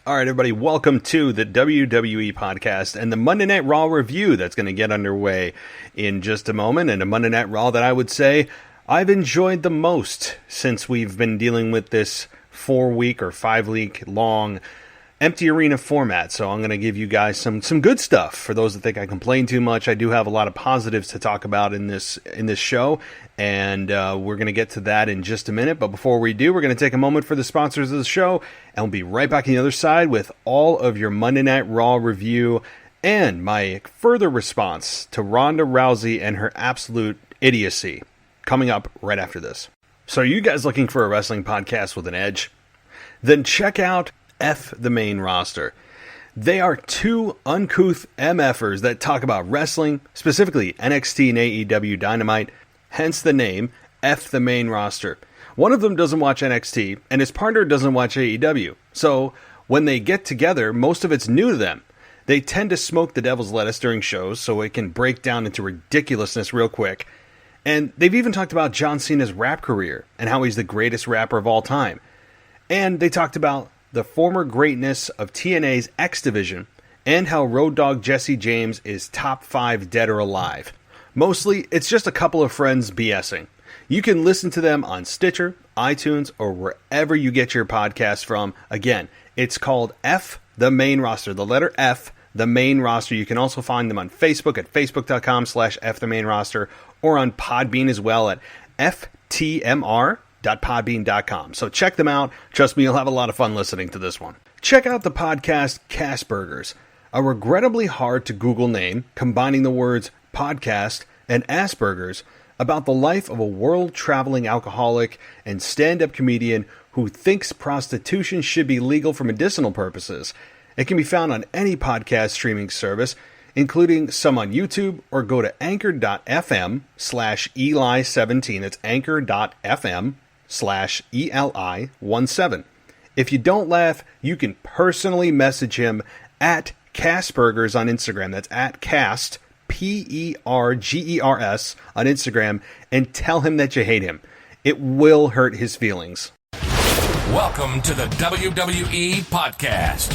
All right, everybody, welcome to the WWE podcast and the Monday Night Raw review that's going to get underway in just a moment. And a Monday Night Raw that I would say I've enjoyed the most since we've been dealing with this 4-week or 5-week long empty arena format. So I'm going to give you guys some good stuff. For those that think I complain too much, I do have a lot of positives to talk about in this show, and we're going to get to that in just a minute. But before we do, we're going to take a moment for the sponsors of the show, and we'll be right back on the other side with all of your Monday Night Raw review and my further response to Ronda Rousey and her absolute idiocy, coming up right after this. So are you guys looking for a wrestling podcast with an edge? Then check out F the Main Roster. They are two uncouth MFers that talk about wrestling, specifically NXT and AEW Dynamite, hence the name F the Main Roster. One of them doesn't watch NXT, and his partner doesn't watch AEW. So when they get together, most of it's new to them. They tend to smoke the devil's lettuce during shows, so it can break down into ridiculousness real quick. And they've even talked about John Cena's rap career, and how he's the greatest rapper of all time. And they talked about the former greatness of TNA's X Division, and how Road Dogg Jesse James is top 5 dead or alive. Mostly, it's just a couple of friends BSing. You can listen to them on Stitcher, iTunes, or wherever you get your podcasts from. Again, it's called F the Main Roster, the letter F, the Main Roster. You can also find them on Facebook at facebook.com/F the Main Roster, or on Podbean as well at ftmr.podbean.com. So check them out. Trust me, you'll have a lot of fun listening to this one. Check out the podcast Castburgers, a regrettably hard to Google name combining the words podcast and Asperger's, about the life of a world-traveling alcoholic and stand-up comedian who thinks prostitution should be legal for medicinal purposes. It can be found on any podcast streaming service, including some on YouTube, or go to anchor.fm/Eli17. That's anchor.fm/Eli17. If you don't laugh, you can personally message him at Castburgers on Instagram. That's at Cast, Pergers on Instagram, and tell him that you hate him. It will hurt his feelings. Welcome to the WWE Podcast,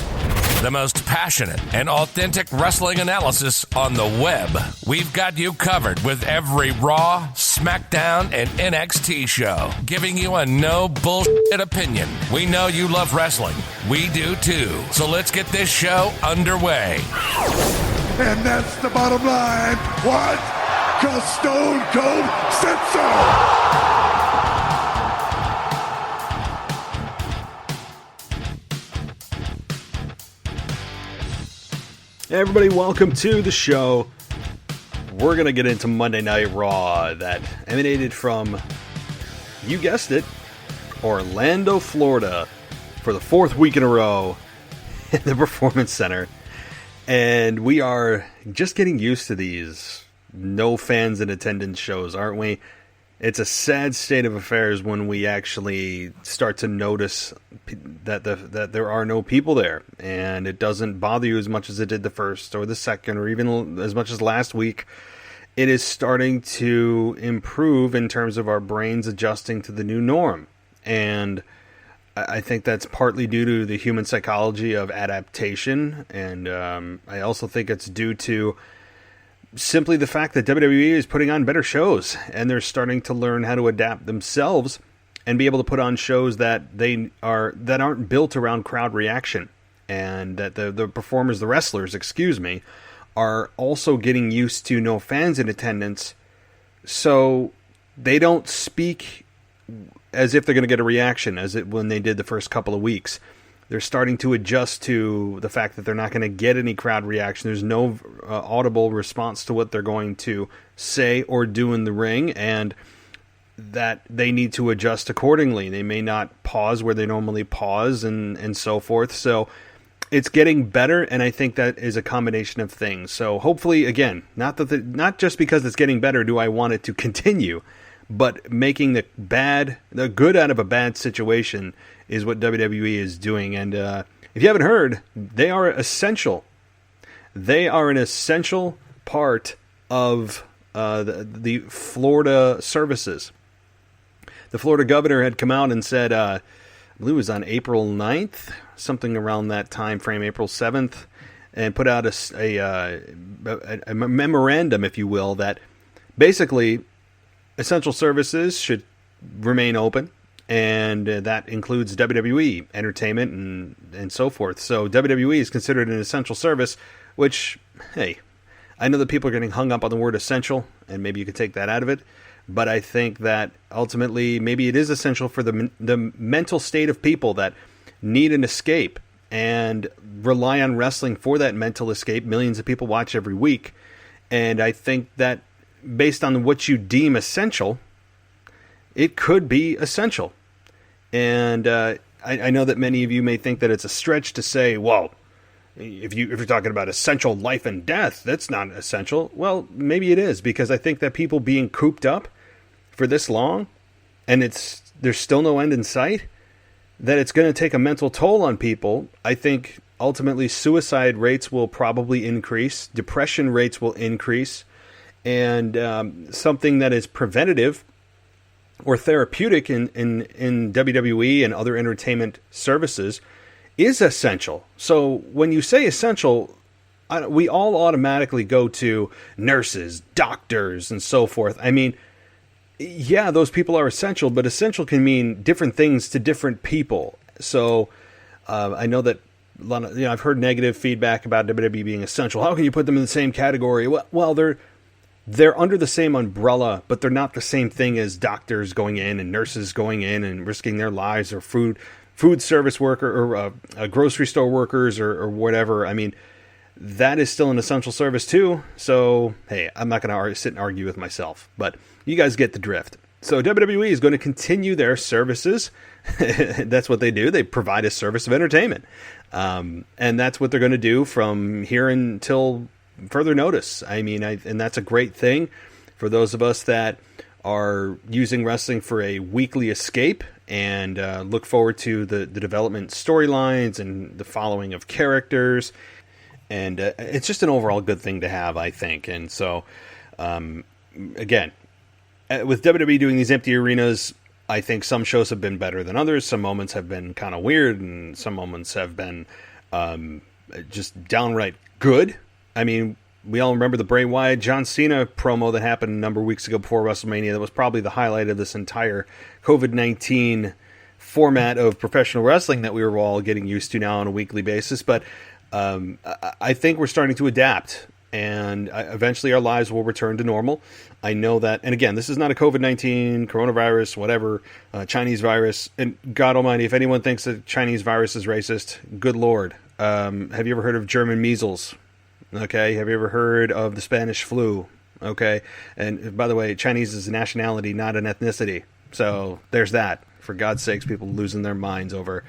the most passionate and authentic wrestling analysis on the web. We've got you covered with every Raw, SmackDown, and NXT show, giving you a no bullshit opinion. We know you love wrestling. We do too. So let's get this show underway. And that's the bottom line. What? 'Cause Stone Cold said so. Hey everybody, welcome to the show. We're going to get into Monday Night Raw that emanated from, you guessed it, Orlando, Florida, for the 4th week in a row in the Performance Center. And we are just getting used to these no fans in attendance shows, aren't we? It's a sad state of affairs when we actually start to notice that there are no people there, and it doesn't bother you as much as it did the first or the second or even as much as last week. It is starting to improve in terms of our brains adjusting to the new norm, and I think that's partly due to the human psychology of adaptation, and I also think it's due to simply the fact that WWE is putting on better shows, and they're starting to learn how to adapt themselves and be able to put on shows that aren't built around crowd reaction, and that the performers, the wrestlers, are also getting used to no fans in attendance, so they don't speak as if they're going to get a reaction when they did the first couple of weeks. They're starting to adjust to the fact that they're not going to get any crowd reaction. There's no audible response to what they're going to say or do in the ring, and that they need to adjust accordingly. They may not pause where they normally pause and so forth. So it's getting better, and I think that is a combination of things. So hopefully, again, not just because it's getting better do I want it to continue, but making the good out of a bad situation is what WWE is doing. And if you haven't heard, they are essential. They are an essential part of the Florida services. The Florida governor had come out and said, believe it was on April 9th, something around that time frame, April 7th, and put out a memorandum, if you will, that basically essential services should remain open, and that includes WWE, entertainment, and so forth. So WWE is considered an essential service, which, hey, I know that people are getting hung up on the word essential, and maybe you could take that out of it, but I think that ultimately maybe it is essential for the mental state of people that need an escape and rely on wrestling for that mental escape. Millions of people watch every week, and I think that based on what you deem essential, it could be essential. And I know that many of you may think that it's a stretch to say, well, if you're talking about essential life and death, that's not essential. Well, maybe it is, because I think that people being cooped up for this long, and there's still no end in sight, that it's going to take a mental toll on people. I think ultimately suicide rates will probably increase, depression rates will increase, and something that is preventative or therapeutic in WWE and other entertainment services is essential. So when you say essential, we all automatically go to nurses, doctors, and so forth. I mean, yeah, those people are essential, but essential can mean different things to different people. So I know that a lot of, I've heard negative feedback about WWE being essential. How can you put them in the same category? Well, they're under the same umbrella, but they're not the same thing as doctors going in and nurses going in and risking their lives, or food service worker, or grocery store workers, or whatever. I mean, that is still an essential service too. So, hey, I'm not going to sit and argue with myself, but you guys get the drift. So WWE is going to continue their services. That's what they do. They provide a service of entertainment. And that's what they're going to do from here until further notice. I mean, and that's a great thing for those of us that are using wrestling for a weekly escape, and look forward to the development storylines and the following of characters. And it's just an overall good thing to have, I think. And so, again, with WWE doing these empty arenas, I think some shows have been better than others. Some moments have been kind of weird, and some moments have been just downright good. I mean, we all remember the Bray Wyatt John Cena promo that happened a number of weeks ago before WrestleMania. That was probably the highlight of this entire COVID-19 format of professional wrestling that we were all getting used to now on a weekly basis. But I think we're starting to adapt, and eventually our lives will return to normal. I know that, and again, this is not a COVID-19, coronavirus, whatever, Chinese virus. And God almighty, if anyone thinks that Chinese virus is racist, good Lord. Have you ever heard of German measles? Okay. Have you ever heard of the Spanish flu? Okay. And by the way, Chinese is a nationality, not an ethnicity. So there's that. For God's sakes, people losing their minds over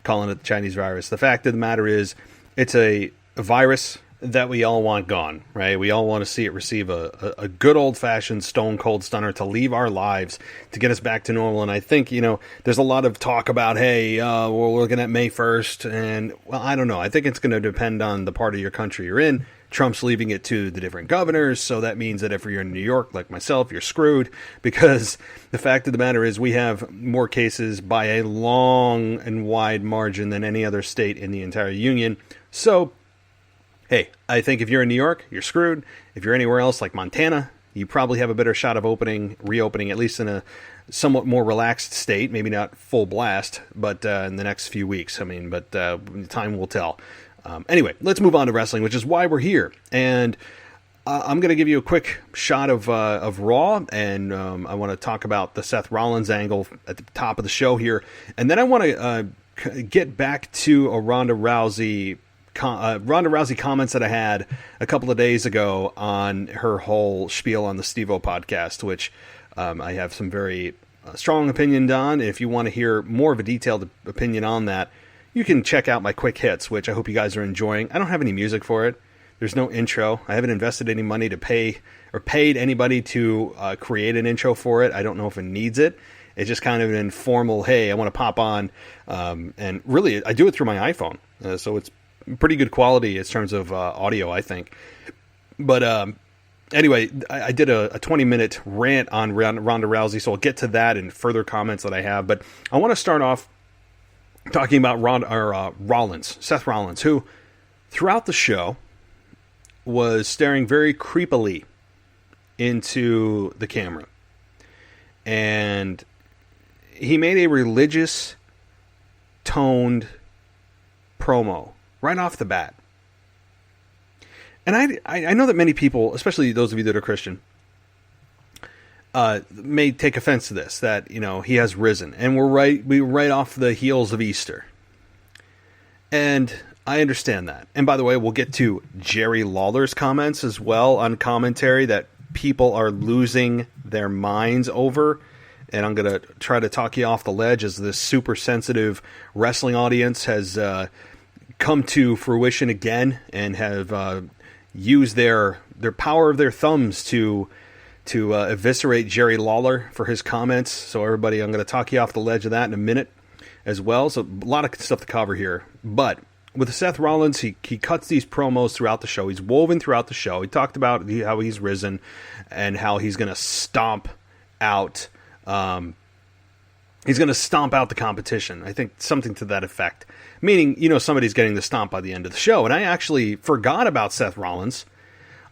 calling it the Chinese virus. The fact of the matter is, it's a virus that we all want gone, right? We all want to see it receive a good old-fashioned stone-cold stunner to leave our lives, to get us back to normal. And I think, there's a lot of talk about, hey, we're looking at May 1st. And, well, I don't know. I think it's going to depend on the part of your country you're in. Trump's leaving it to the different governors, so that means that if you're in New York, like myself, you're screwed, because the fact of the matter is we have more cases by a long and wide margin than any other state in the entire union. So, hey, I think if you're in New York, you're screwed. If you're anywhere else like Montana, you probably have a better shot of reopening, at least in a somewhat more relaxed state, maybe not full blast, but in the next few weeks. I mean, but time will tell. Anyway, let's move on to wrestling, which is why we're here. And I'm going to give you a quick shot of Raw, and I want to talk about the Seth Rollins angle at the top of the show here. And then I want to get back to a Ronda Rousey comments that I had a couple of days ago on her whole spiel on the Steve-O podcast, which I have some very strong opinion on. If you want to hear more of a detailed opinion on that, you can check out my quick hits, which I hope you guys are enjoying. I don't have any music for it. There's no intro. I haven't invested any money to pay or paid anybody to create an intro for it. I don't know if it needs it. It's just kind of an informal, hey, I want to pop on. And really, I do it through my iPhone. So it's pretty good quality in terms of audio, I think. But anyway, I did a 20-minute rant on Ronda Rousey, so I'll get to that and further comments that I have. But I want to start off talking about Seth Rollins, who throughout the show was staring very creepily into the camera. And he made a religious toned promo right off the bat. And I know that many people, especially those of you that are Christian, may take offense to this, that, you know, he has risen. And we're right off the heels of Easter. And I understand that. And by the way, we'll get to Jerry Lawler's comments as well on commentary that people are losing their minds over. And I'm going to try to talk you off the ledge as this super sensitive wrestling audience has come to fruition again and have used their power of their thumbs to eviscerate Jerry Lawler for his comments. So everybody, I'm going to talk you off the ledge of that in a minute as well. So a lot of stuff to cover here. But with Seth Rollins, he cuts these promos throughout the show. He's woven throughout the show. He talked about how he's risen and how he's going to stomp out. He's going to stomp out the competition. I think something to that effect. Meaning, you know, somebody's getting the stomp by the end of the show. And I actually forgot about Seth Rollins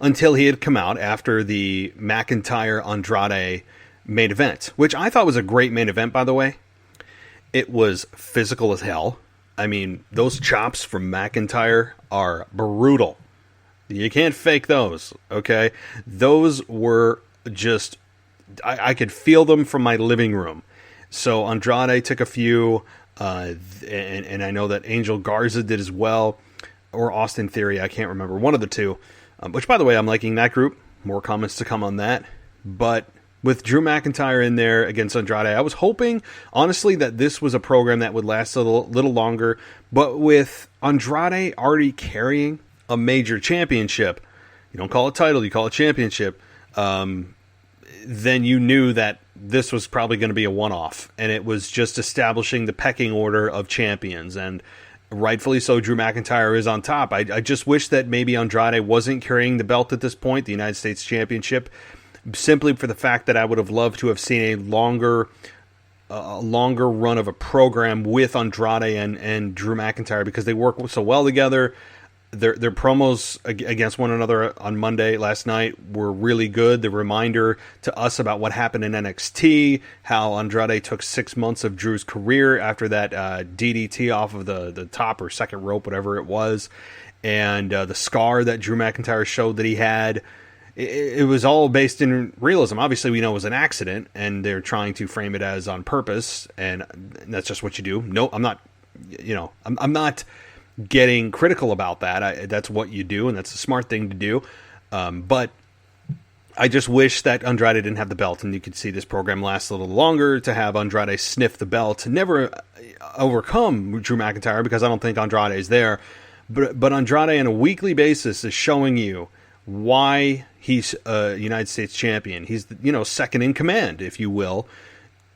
until he had come out after the McIntyre-Andrade main event, which I thought was a great main event, by the way. It was physical as hell. I mean, those chops from McIntyre are brutal. You can't fake those, okay? Those were just... I could feel them from my living room. So Andrade took a few, and I know that Angel Garza did as well, or Austin Theory, I can't remember, one of the two. Which, by the way, I'm liking that group. More comments to come on that. But with Drew McIntyre in there against Andrade, I was hoping, honestly, that this was a program that would last a little longer. But with Andrade already carrying a major championship, you don't call it title, you call it championship, then you knew that this was probably going to be a one-off. And it was just establishing the pecking order of champions. And rightfully so, Drew McIntyre is on top. I just wish that maybe Andrade wasn't carrying the belt at this point, the United States Championship, simply for the fact that I would have loved to have seen a longer run of a program with Andrade and Drew McIntyre, because they work so well together. Their promos against one another on Monday last night were really good. The reminder to us about what happened in NXT, how Andrade took 6 months of Drew's career after that DDT off of the top or second rope, whatever it was, and the scar that Drew McIntyre showed that he had. It was all based in realism. Obviously, we know it was an accident, and they're trying to frame it as on purpose, and that's just what you do. No, I'm not. I'm not getting critical about that. That's what you do, and that's a smart thing to do. But I just wish that Andrade didn't have the belt, and you could see this program last a little longer to have Andrade sniff the belt, never overcome Drew McIntyre, because I don't think Andrade is there. But Andrade on a weekly basis is showing you why he's a United States champion. He's, second in command, if you will,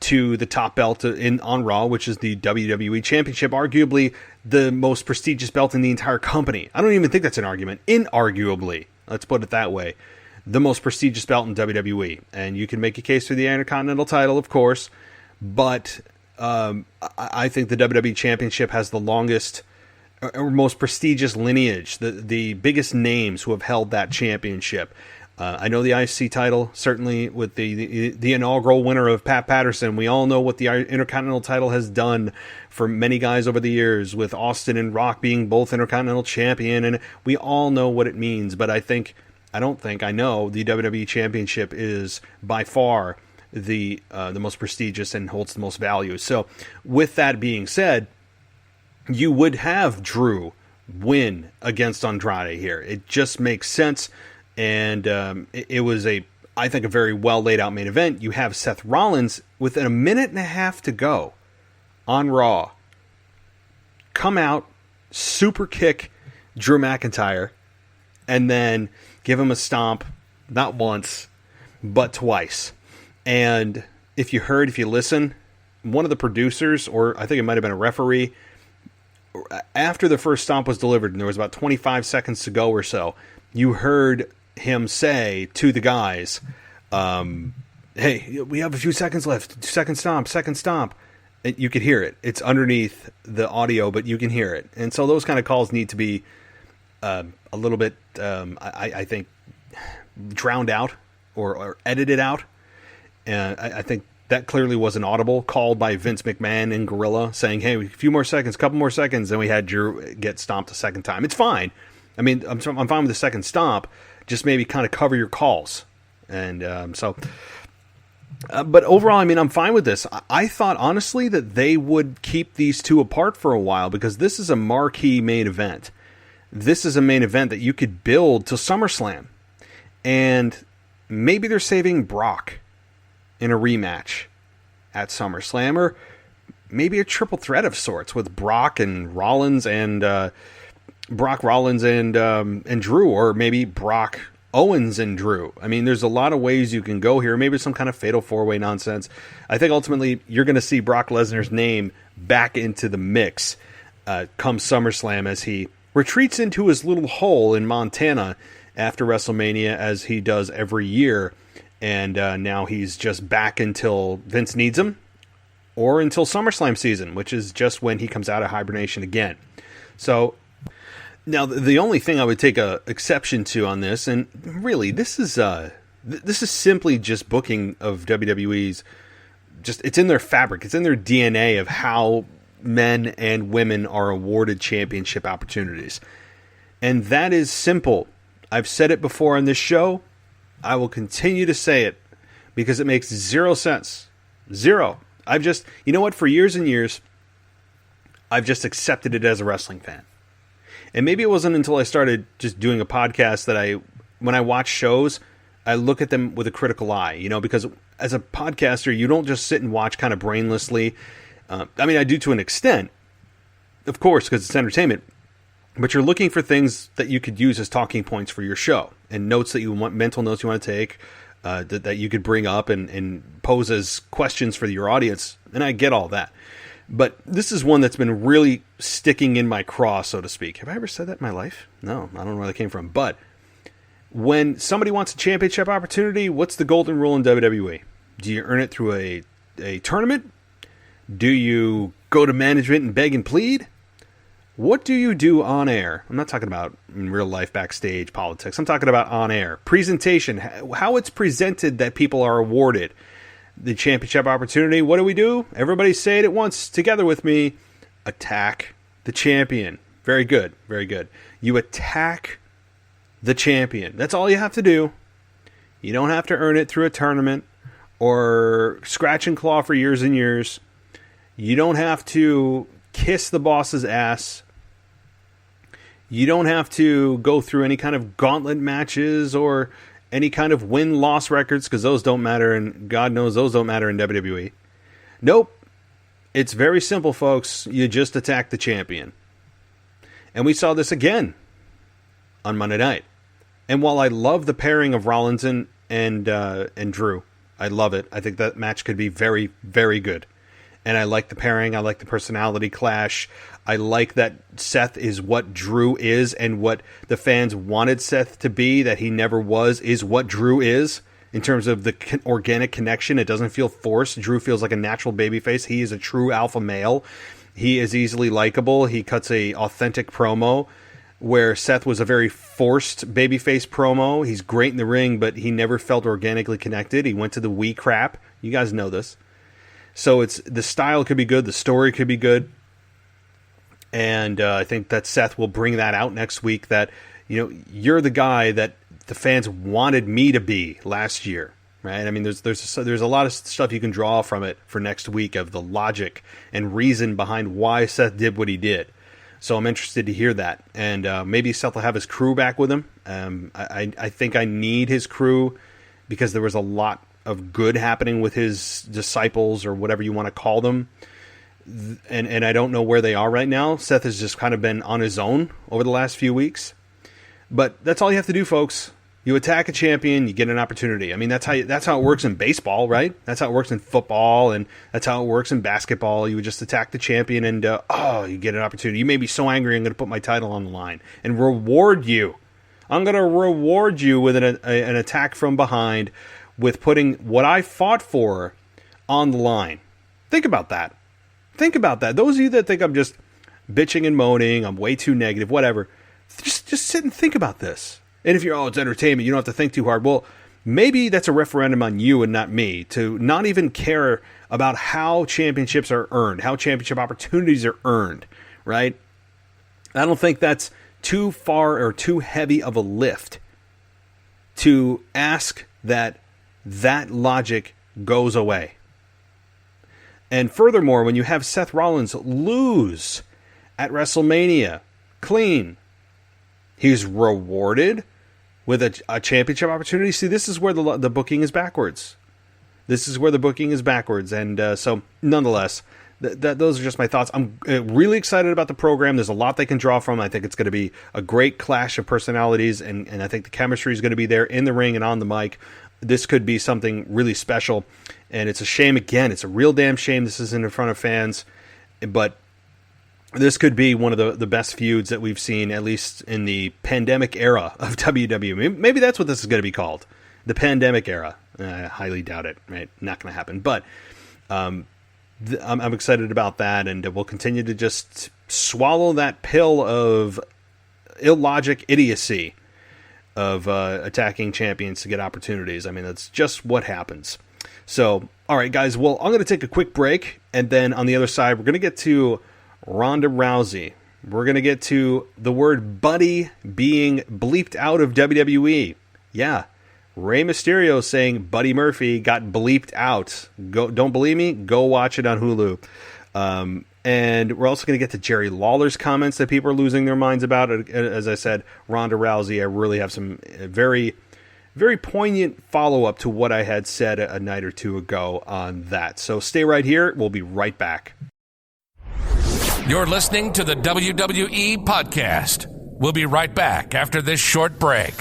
to the top belt on Raw, which is the WWE Championship, arguably the most prestigious belt in the entire company. I don't even think that's an argument. Inarguably, let's put it that way, the most prestigious belt in WWE. And you can make a case for the Intercontinental title, of course, but I think the WWE Championship has the longest or most prestigious lineage, the biggest names who have held that championship. I know the IC title, certainly with the inaugural winner of Pat Patterson. We all know what the Intercontinental title has done for many guys over the years, with Austin and Rock being both Intercontinental champion, and we all know what it means. But I know the WWE Championship is by far the most prestigious and holds the most value. So with that being said, you would have Drew win against Andrade here. It just makes sense. And it was I think, a very well laid out main event. You have Seth Rollins within a minute and a half to go on Raw come out, super kick Drew McIntyre, and then give him a stomp, not once, but twice. And if you listen, one of the producers, or I think it might have been a referee, after the first stomp was delivered, and there was about 25 seconds to go or so, you heard him say to the guys, hey, we have a few seconds left, second stomp. You could hear it. It's underneath the audio, but you can hear it. And so those kind of calls need to be a little bit, I think, drowned out or edited out. I think that clearly was an audible call by Vince McMahon and Gorilla saying, hey, a few more seconds, couple more seconds, then we had Drew get stomped a second time. It's fine. I mean, I'm fine with the second stomp. Just maybe kind of cover your calls. And but overall, I mean, I'm fine with this. I thought, honestly, that they would keep these two apart for a while because this is a marquee main event. This is a main event that you could build to SummerSlam. And maybe they're saving Brock in a rematch at SummerSlam, or maybe a triple threat of sorts with Brock and Rollins and Drew, or maybe Brock, Owens, and Drew. I mean, there's a lot of ways you can go here. Maybe some kind of fatal four-way nonsense. I think ultimately you're going to see Brock Lesnar's name back into the mix come SummerSlam as he retreats into his little hole in Montana after WrestleMania, as he does every year. And now he's just back until Vince needs him, or until SummerSlam season, which is just when he comes out of hibernation again. So now the only thing I would take a exception to on this, and really this is simply just booking of WWE's. Just it's in their fabric, it's in their DNA of how men and women are awarded championship opportunities, and that is simple. I've said it before on this show. I will continue to say it because it makes zero sense. Zero. I've just, you know what, for years and years, I've just accepted it as a wrestling fan. And maybe it wasn't until I started just doing a podcast that when I watch shows, I look at them with a critical eye, because as a podcaster, you don't just sit and watch kind of brainlessly. I mean, I do to an extent, of course, because it's entertainment. But you're looking for things that you could use as talking points for your show, and notes that you want, mental notes you want to take, that you could bring up and pose as questions for your audience. And I get all that. But this is one that's been really sticking in my craw, so to speak. Have I ever said that in my life? No, I don't know where that came from. But when somebody wants a championship opportunity, what's the golden rule in WWE? Do you earn it through a tournament? Do you go to management and beg and plead? What do you do on air? I'm not talking about in real life backstage politics. I'm talking about on air. Presentation, how it's presented that people are awarded the championship opportunity. What do? Everybody say it at once together with me. Attack the champion. Very good. Very good. You attack the champion. That's all you have to do. You don't have to earn it through a tournament or scratch and claw for years and years. You don't have to kiss the boss's ass. You don't have to go through any kind of gauntlet matches or any kind of win-loss records, because those don't matter, and God knows those don't matter in WWE. Nope. It's very simple, folks. You just attack the champion. And we saw this again on Monday night. And while I love the pairing of Rollins and Drew, I love it. I think that match could be very, very good. And I like the pairing. I like the personality clash. I like that Seth is what Drew is, and what the fans wanted Seth to be, that he never was, is what Drew is. In terms of the organic connection, it doesn't feel forced. Drew feels like a natural babyface. He is a true alpha male. He is easily likable. He cuts a authentic promo, where Seth was a very forced babyface promo. He's great in the ring, but he never felt organically connected. He went to the wee crap. You guys know this. So it's the style could be good, the story could be good, and I think that Seth will bring that out next week. That you're the guy that the fans wanted me to be last year, right? I mean, there's a lot of stuff you can draw from it for next week of the logic and reason behind why Seth did what he did. So I'm interested to hear that, and maybe Seth will have his crew back with him. I think I need his crew because there was a lot of good happening with his disciples, or whatever you want to call them. And I don't know where they are right now. Seth has just kind of been on his own over the last few weeks. But that's all you have to do, folks. You attack a champion, you get an opportunity. I mean, that's how it works in baseball, right? That's how it works in football, and that's how it works in basketball. You would just attack the champion, and you get an opportunity. You may be so angry, I'm going to put my title on the line and reward you. I'm going to reward you with an attack from behind, with putting what I fought for on the line. Think about that. think about that. Those of you that think I'm just bitching and moaning, I'm way too negative, whatever, just sit and think about this. And if you're, oh, it's entertainment, you don't have to think too hard. Well, maybe that's a referendum on you and not me to not even care about how championships are earned, how championship opportunities are earned, right? I don't think that's too far or too heavy of a lift to ask that logic goes away. And furthermore, when you have Seth Rollins lose at WrestleMania clean, he's rewarded with a championship opportunity. See, this is where the booking is backwards. This is where the booking is backwards. And so, nonetheless, those are just my thoughts. I'm really excited about the program. There's a lot they can draw from. I think it's going to be a great clash of personalities, and I think the chemistry is going to be there in the ring and on the mic. This could be something really special, and it's a shame, again, it's a real damn shame this isn't in front of fans, but this could be one of the best feuds that we've seen, at least in the pandemic era of WWE. Maybe that's what this is going to be called, the pandemic era. I highly doubt it, right? Not going to happen, but I'm excited about that, and we'll continue to just swallow that pill of illogic idiocy of attacking champions to get opportunities. I mean, that's just what happens. So, all right, guys, well, I'm going to take a quick break, and then on the other side, we're going to get to Ronda Rousey. We're going to get to the word buddy being bleeped out of WWE. Yeah, Rey Mysterio saying Buddy Murphy got bleeped out. Don't believe me? Go watch it on Hulu. And we're also going to get to Jerry Lawler's comments that people are losing their minds about. As I said, Ronda Rousey, I really have some very, very poignant follow-up to what I had said a night or two ago on that. So stay right here. We'll be right back. You're listening to the WWE Podcast. We'll be right back after this short break.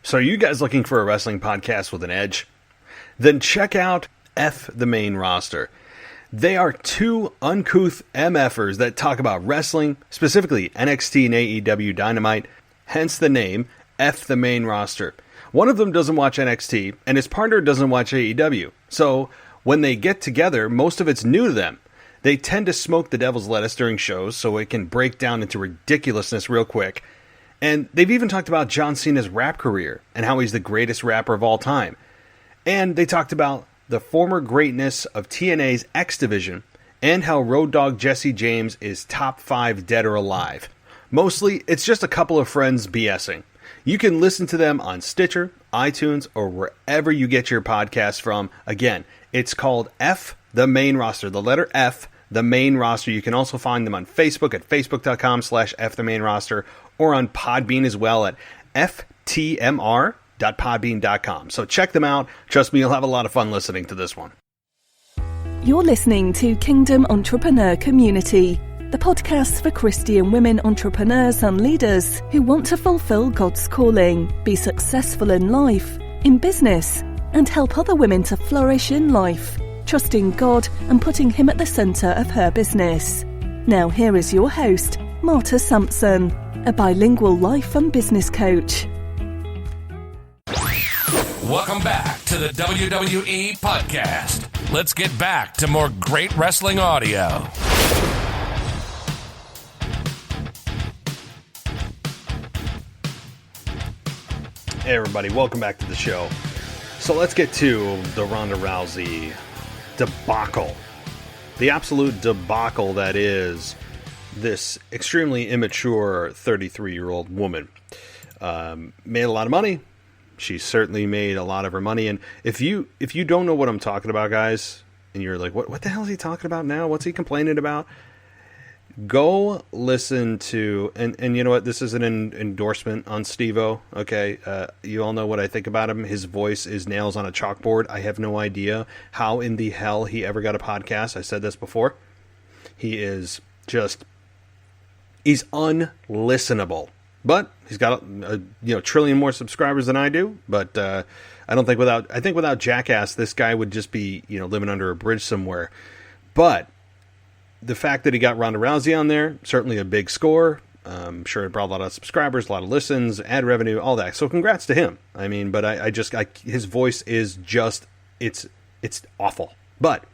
So are you guys looking for a wrestling podcast with an edge? Then check out F the Main Roster. They are two uncouth MFers that talk about wrestling, specifically NXT and AEW Dynamite, hence the name F the Main Roster. One of them doesn't watch NXT, and his partner doesn't watch AEW. So when they get together, most of it's new to them. They tend to smoke the devil's lettuce during shows so it can break down into ridiculousness real quick. And they've even talked about John Cena's rap career and how he's the greatest rapper of all time. And they talked about the former greatness of TNA's X Division and how Road Dogg Jesse James is top 5 dead or alive. Mostly, it's just a couple of friends BSing. You can listen to them on Stitcher, iTunes, or wherever you get your podcasts from. Again, it's called F the Main Roster. The letter F, the Main Roster. You can also find them on Facebook at facebook.com/F the Main Roster, or on Podbean as well at ftmr.podbean.com. So check them out. Trust me, you'll have a lot of fun listening to this one. You're listening to Kingdom Entrepreneur Community, the podcast for Christian women entrepreneurs and leaders who want to fulfill God's calling, be successful in life, in business, and help other women to flourish in life, trusting God and putting Him at the center of her business. Now here is your host, Marta Sampson, a bilingual life and business coach. Welcome back to the WWE Podcast. Let's get back to more great wrestling audio. Hey everybody, welcome back to the show. So let's get to the Ronda Rousey debacle. The absolute debacle that is this extremely immature 33-year-old woman. Made a lot of money. She certainly made a lot of her money. And if you don't know what I'm talking about, guys, and you're like, what the hell is he talking about now? What's he complaining about? Go listen to, and you know what? This is an endorsement on Steve-O, okay? You all know what I think about him. His voice is nails on a chalkboard. I have no idea how in the hell he ever got a podcast. I said this before. He is just, he's unlistenable. But he's got a trillion more subscribers than I do. But I think without Jackass, this guy would just be living under a bridge somewhere. But the fact that he got Ronda Rousey on there, certainly a big score. I'm sure it brought a lot of subscribers, a lot of listens, ad revenue, all that. So congrats to him. I mean, but I his voice is just, it's It's awful. But,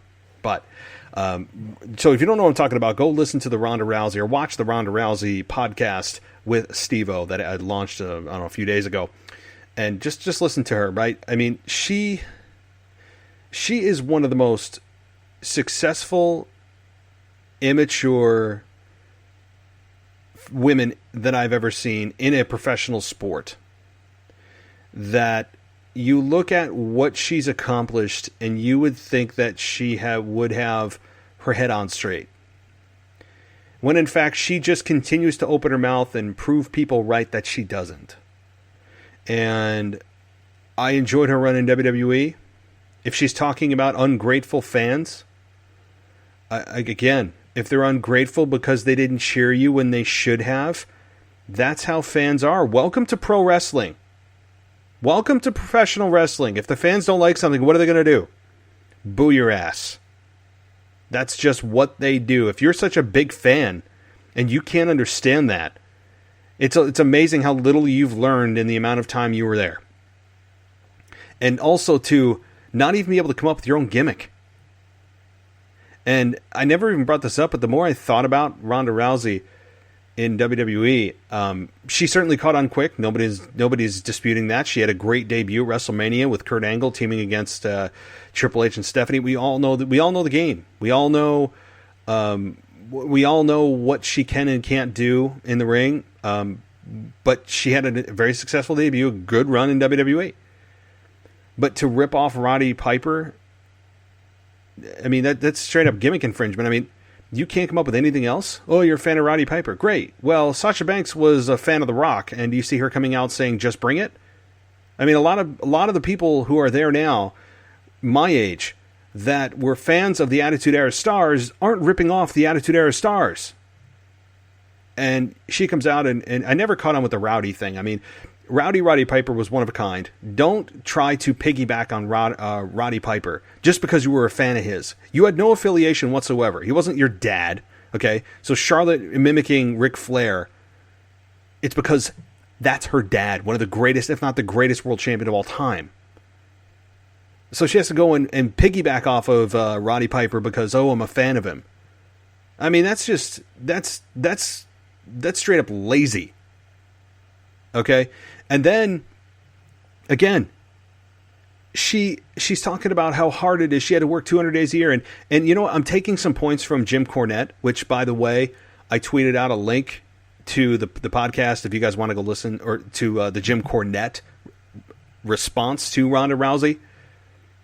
so if you don't know what I'm talking about, go listen to the Ronda Rousey or watch the Ronda Rousey podcast with Steve-O that I launched, I don't know, a few days ago. And just listen to her, right? I mean, she is one of the most successful, immature women that I've ever seen in a professional sport. That you look at what she's accomplished and you would think that she would have her head on straight. When in fact, she just continues to open her mouth and prove people right that she doesn't. And I enjoyed her run in WWE. If she's talking about ungrateful fans, again, if they're ungrateful because they didn't cheer you when they should have, that's how fans are. Welcome to pro wrestling. Welcome to professional wrestling. If the fans don't like something, what are they going to do? Boo your ass. That's just what they do. If you're such a big fan and you can't understand that, it's amazing how little you've learned in the amount of time you were there. And also to not even be able to come up with your own gimmick. And I never even brought this up, but the more I thought about Ronda Rousey in WWE, she certainly caught on quick. Nobody's disputing that. She had a great debut at WrestleMania with Kurt Angle teaming against Triple H and Stephanie. We all know that. We all know the game. We all know what she can and can't do in the ring. But she had a very successful debut, a good run in WWE. But to rip off Roddy Piper, I mean, that's straight up gimmick infringement. I mean, you can't come up with anything else? Oh, you're a fan of Roddy Piper. Great. Well, Sasha Banks was a fan of The Rock, and do you see her coming out saying, just bring it? I mean, a lot of the people who are there now, my age, that were fans of the Attitude Era stars aren't ripping off the Attitude Era stars. And she comes out, and I never caught on with the Rowdy thing. I mean, Roddy Piper was one of a kind. Don't try to piggyback on Roddy Piper just because you were a fan of his. You had no affiliation whatsoever. He wasn't your dad, okay? So Charlotte mimicking Ric Flair, it's because that's her dad, one of the greatest, if not the greatest world champion of all time. So she has to go and piggyback off of Roddy Piper because, oh, I'm a fan of him. I mean, that's straight up lazy. Okay? And then, again, she's talking about how hard it is. She had to work 200 days a year. And you know what? I'm taking some points from Jim Cornette, which, by the way, I tweeted out a link to the podcast if you guys want to go listen, or to the Jim Cornette response to Ronda Rousey.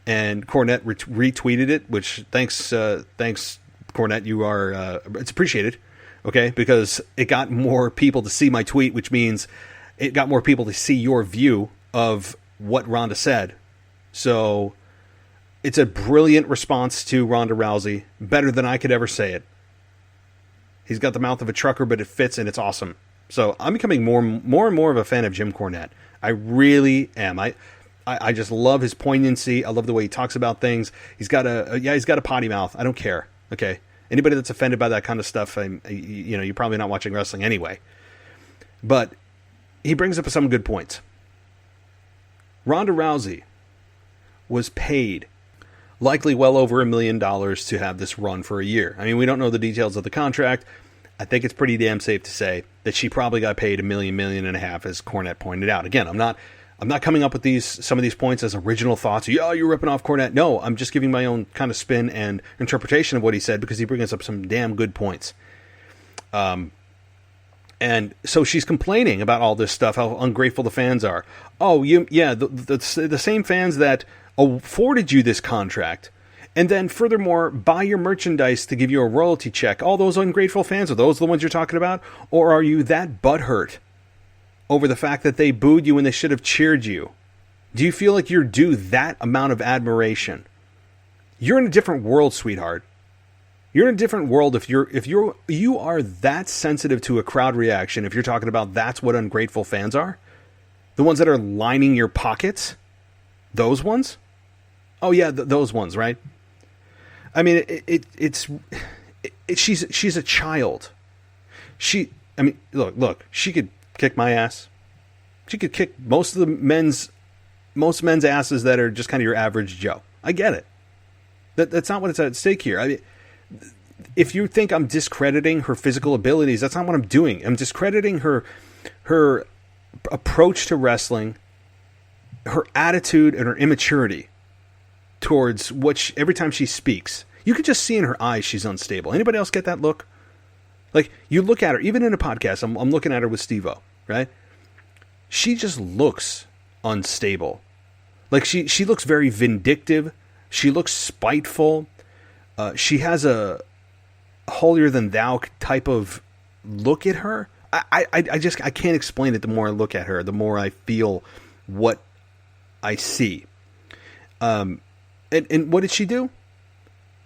And Cornette retweeted it, which thanks Cornette. You are it's appreciated, okay? Because it got more people to see my tweet, which means it got more people to see your view of what Ronda said. So it's a brilliant response to Ronda Rousey, better than I could ever say it. He's got the mouth of a trucker, but it fits and it's awesome. So I'm becoming more and more of a fan of Jim Cornette. I really am. I just love his poignancy. I love the way he talks about things. He's got a potty mouth. I don't care. Okay. Anybody that's offended by that kind of stuff, you're probably not watching wrestling anyway. But he brings up some good points. Ronda Rousey was paid likely well over $1 million to have this run for a year. I mean, we don't know the details of the contract. I think it's pretty damn safe to say that she probably got paid $1 million and a half, as Cornette pointed out. Again, I'm not coming up with some of these points as original thoughts. Yeah, you're ripping off Cornette. No, I'm just giving my own kind of spin and interpretation of what he said because he brings up some damn good points. And so she's complaining about all this stuff, how ungrateful the fans are. Oh, the same fans that afforded you this contract, and then furthermore buy your merchandise to give you a royalty check. All those ungrateful fans, are those the ones you're talking about? Or are you that butthurt over the fact that they booed you when they should have cheered you? Do you feel like you're due that amount of admiration? You're in a different world, sweetheart. You're in a different world if you are that sensitive to a crowd reaction. If you're talking about that's what ungrateful fans are, the ones that are lining your pockets, those ones. Oh yeah, those ones, right? I mean, she's a child. Look, she could kick my ass. She could kick most men's asses that are just kind of your average Joe. I get it. That's not what's at stake here. I mean, if you think I'm discrediting her physical abilities, that's not what I'm doing. I'm discrediting her approach to wrestling, her attitude, and her immaturity towards every time she speaks. You can just see in her eyes she's unstable. Anybody else get that look? Like, you look at her, even in a podcast, I'm looking at her with Steve-O, right? She just looks unstable. Like, she looks very vindictive. She looks spiteful. She has a holier-than-thou type of look at her. I can't explain it. The more I look at her, the more I feel what I see. And what did she do?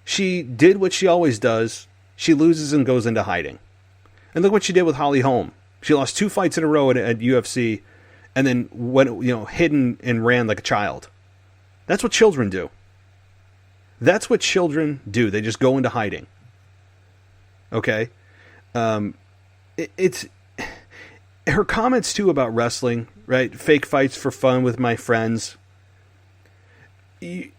She did what she always does. She loses and goes into hiding. And look what she did with Holly Holm. She lost 2 fights in a row at UFC, and then went, hidden and ran like a child. That's what children do. That's what children do. They just go into hiding. Okay? It's her comments, too, about wrestling, right? Fake fights for fun with my friends. She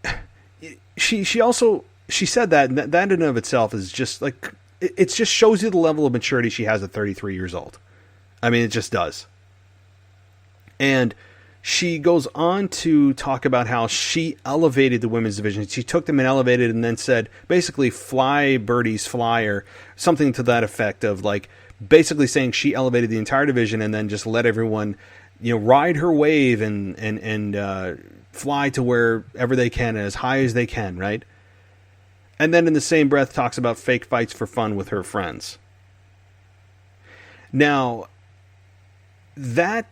said that, and that in and of itself is just like, it just shows you the level of maturity she has at 33 years old. I mean, it just does. And she goes on to talk about how she elevated the women's division. She took them and elevated and then said, basically, fly, birdies, fly, or something to that effect of, like, basically saying she elevated the entire division and then just let everyone, ride her wave and fly to wherever they can, as high as they can, right? And then in the same breath talks about fake fights for fun with her friends. Now, that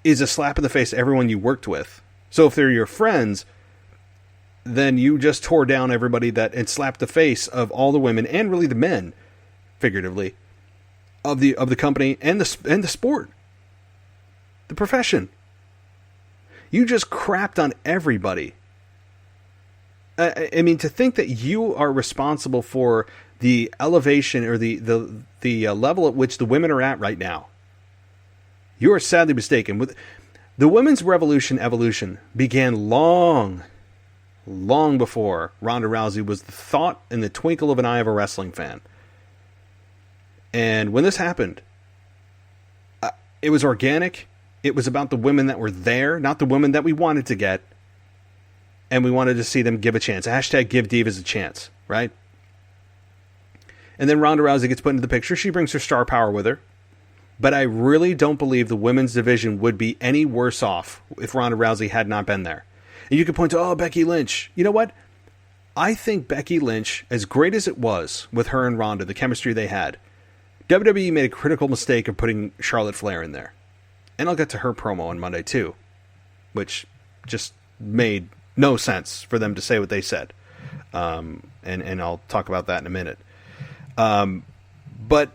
is a slap in the face to everyone you worked with. So if they're your friends, then you just tore down everybody and slapped the face of all the women and really the men, figuratively, of the company and the sport, the profession. You just crapped on everybody. I mean, to think that you are responsible for the elevation or the level at which the women are at right now, you are sadly mistaken. With the women's evolution began long before Ronda Rousey was the thought in the twinkle of an eye of a wrestling fan. And when this happened, it was organic. It was about the women that were there, not the women that we wanted to get. And we wanted to see them give a chance. Hashtag give divas a chance, right? And then Ronda Rousey gets put into the picture. She brings her star power with her. But I really don't believe the women's division would be any worse off if Ronda Rousey had not been there. And you could point to, Becky Lynch. You know what? I think Becky Lynch, as great as it was with her and Ronda, the chemistry they had, WWE made a critical mistake of putting Charlotte Flair in there. And I'll get to her promo on Monday, too, which just made no sense for them to say what they said. And I'll talk about that in a minute. But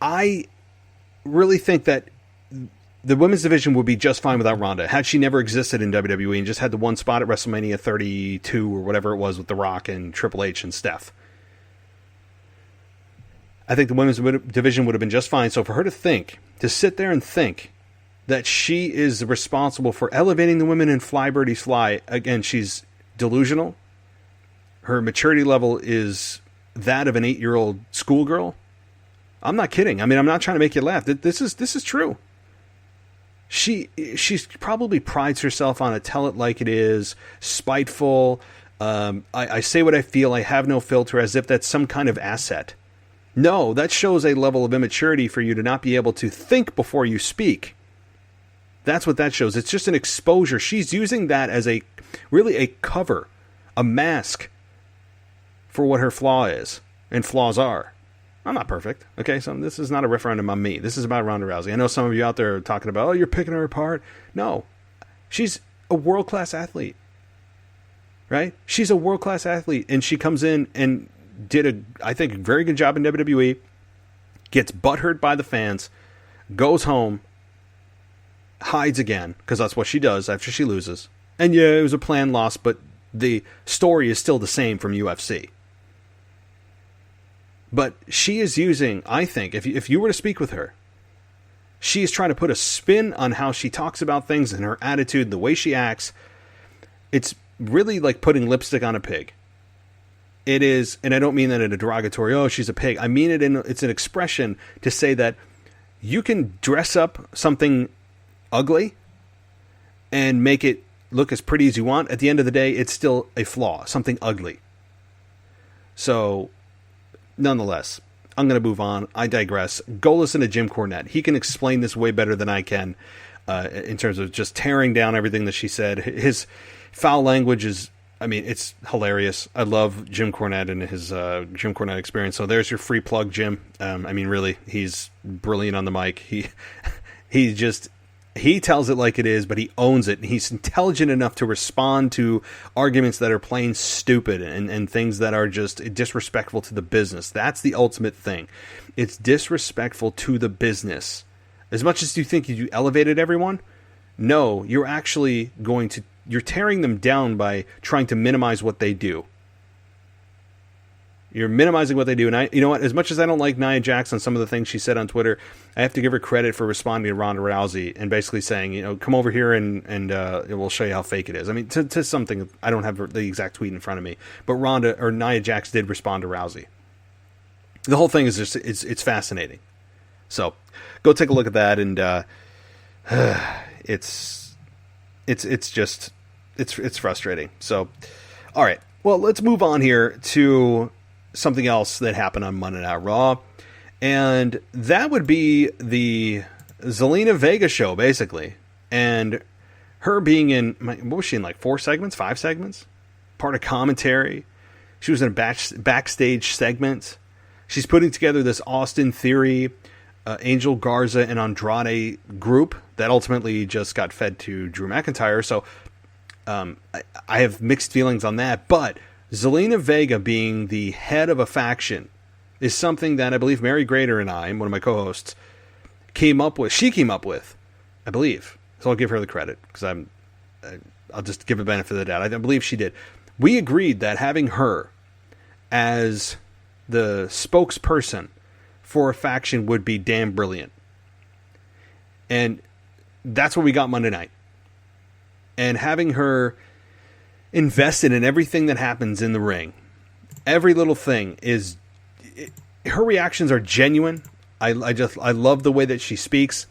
I really think that the women's division would be just fine without Ronda had she never existed in WWE and just had the one spot at WrestleMania 32 or whatever it was with The Rock and Triple H and Steph. I think the women's division would have been just fine. So for her to sit there and think that she is responsible for elevating the women in Fly Birdies Fly, again, she's delusional. Her maturity level is that of an 8-year-old schoolgirl. I'm not kidding. I mean, I'm not trying to make you laugh. This is true. She's probably prides herself on a tell it like it is, spiteful. I say what I feel. I have no filter, as if that's some kind of asset. No, that shows a level of immaturity for you to not be able to think before you speak. That's what that shows. It's just an exposure. She's using that as really a cover, a mask for what her flaw is and flaws are. I'm not perfect. Okay, so this is not a referendum on me. This is about Ronda Rousey. I know some of you out there are talking about, you're picking her apart. No, she's a world-class athlete, right? She's a world-class athlete, and she comes in and did I think, a very good job in WWE, gets butthurt by the fans, goes home, hides again, because that's what she does after she loses. And yeah, it was a planned loss, but the story is still the same from UFC. But she is using, I think, if you were to speak with her, she is trying to put a spin on how she talks about things and her attitude, the way she acts. It's really like putting lipstick on a pig. it is, and I don't mean that in a derogatory, oh, she's a pig. I mean it it's an expression to say that you can dress up something ugly and make it look as pretty as you want. At the end of the day, it's still a flaw, something ugly. So, nonetheless, I'm going to move on. I digress. Go listen to Jim Cornette. He can explain this way better than I can in terms of just tearing down everything that she said. His foul language is, I mean, it's hilarious. I love Jim Cornette and his Jim Cornette experience. So there's your free plug, Jim. I mean, really, he's brilliant on the mic. He tells it like it is, but he owns it. He's intelligent enough to respond to arguments that are plain stupid and things that are just disrespectful to the business. That's the ultimate thing. It's disrespectful to the business. As much as you think you elevated everyone, no, you're actually you're tearing them down by trying to minimize what they do. You're minimizing what they do. And you know what? As much as I don't like Nia Jax on some of the things she said on Twitter, I have to give her credit for responding to Ronda Rousey and basically saying, come over here and we'll show you how fake it is. I mean, to something, I don't have the exact tweet in front of me, but Nia Jax did respond to Rousey. The whole thing is just, it's fascinating. So go take a look at that. And it's frustrating. So, all right. Well, let's move on here to something else that happened on Monday Night Raw, and that would be the Zelina Vega show, basically, and her being in, what was she in, like 5 segments, part of commentary. She was in a backstage segment. She's putting together this Austin Theory, Angel Garza, and Andrade group that ultimately just got fed to Drew McIntyre, so I have mixed feelings on that, but Zelina Vega being the head of a faction is something that I believe Mary Grader and I, one of my co-hosts, came up with. She came up with, I believe. So I'll give her the credit because I'll just give a benefit of the doubt. I believe she did. We agreed that having her as the spokesperson for a faction would be damn brilliant. And that's what we got Monday night. And having her invested in everything that happens in the ring, every little thing is, her reactions are genuine. I love the way that she speaks.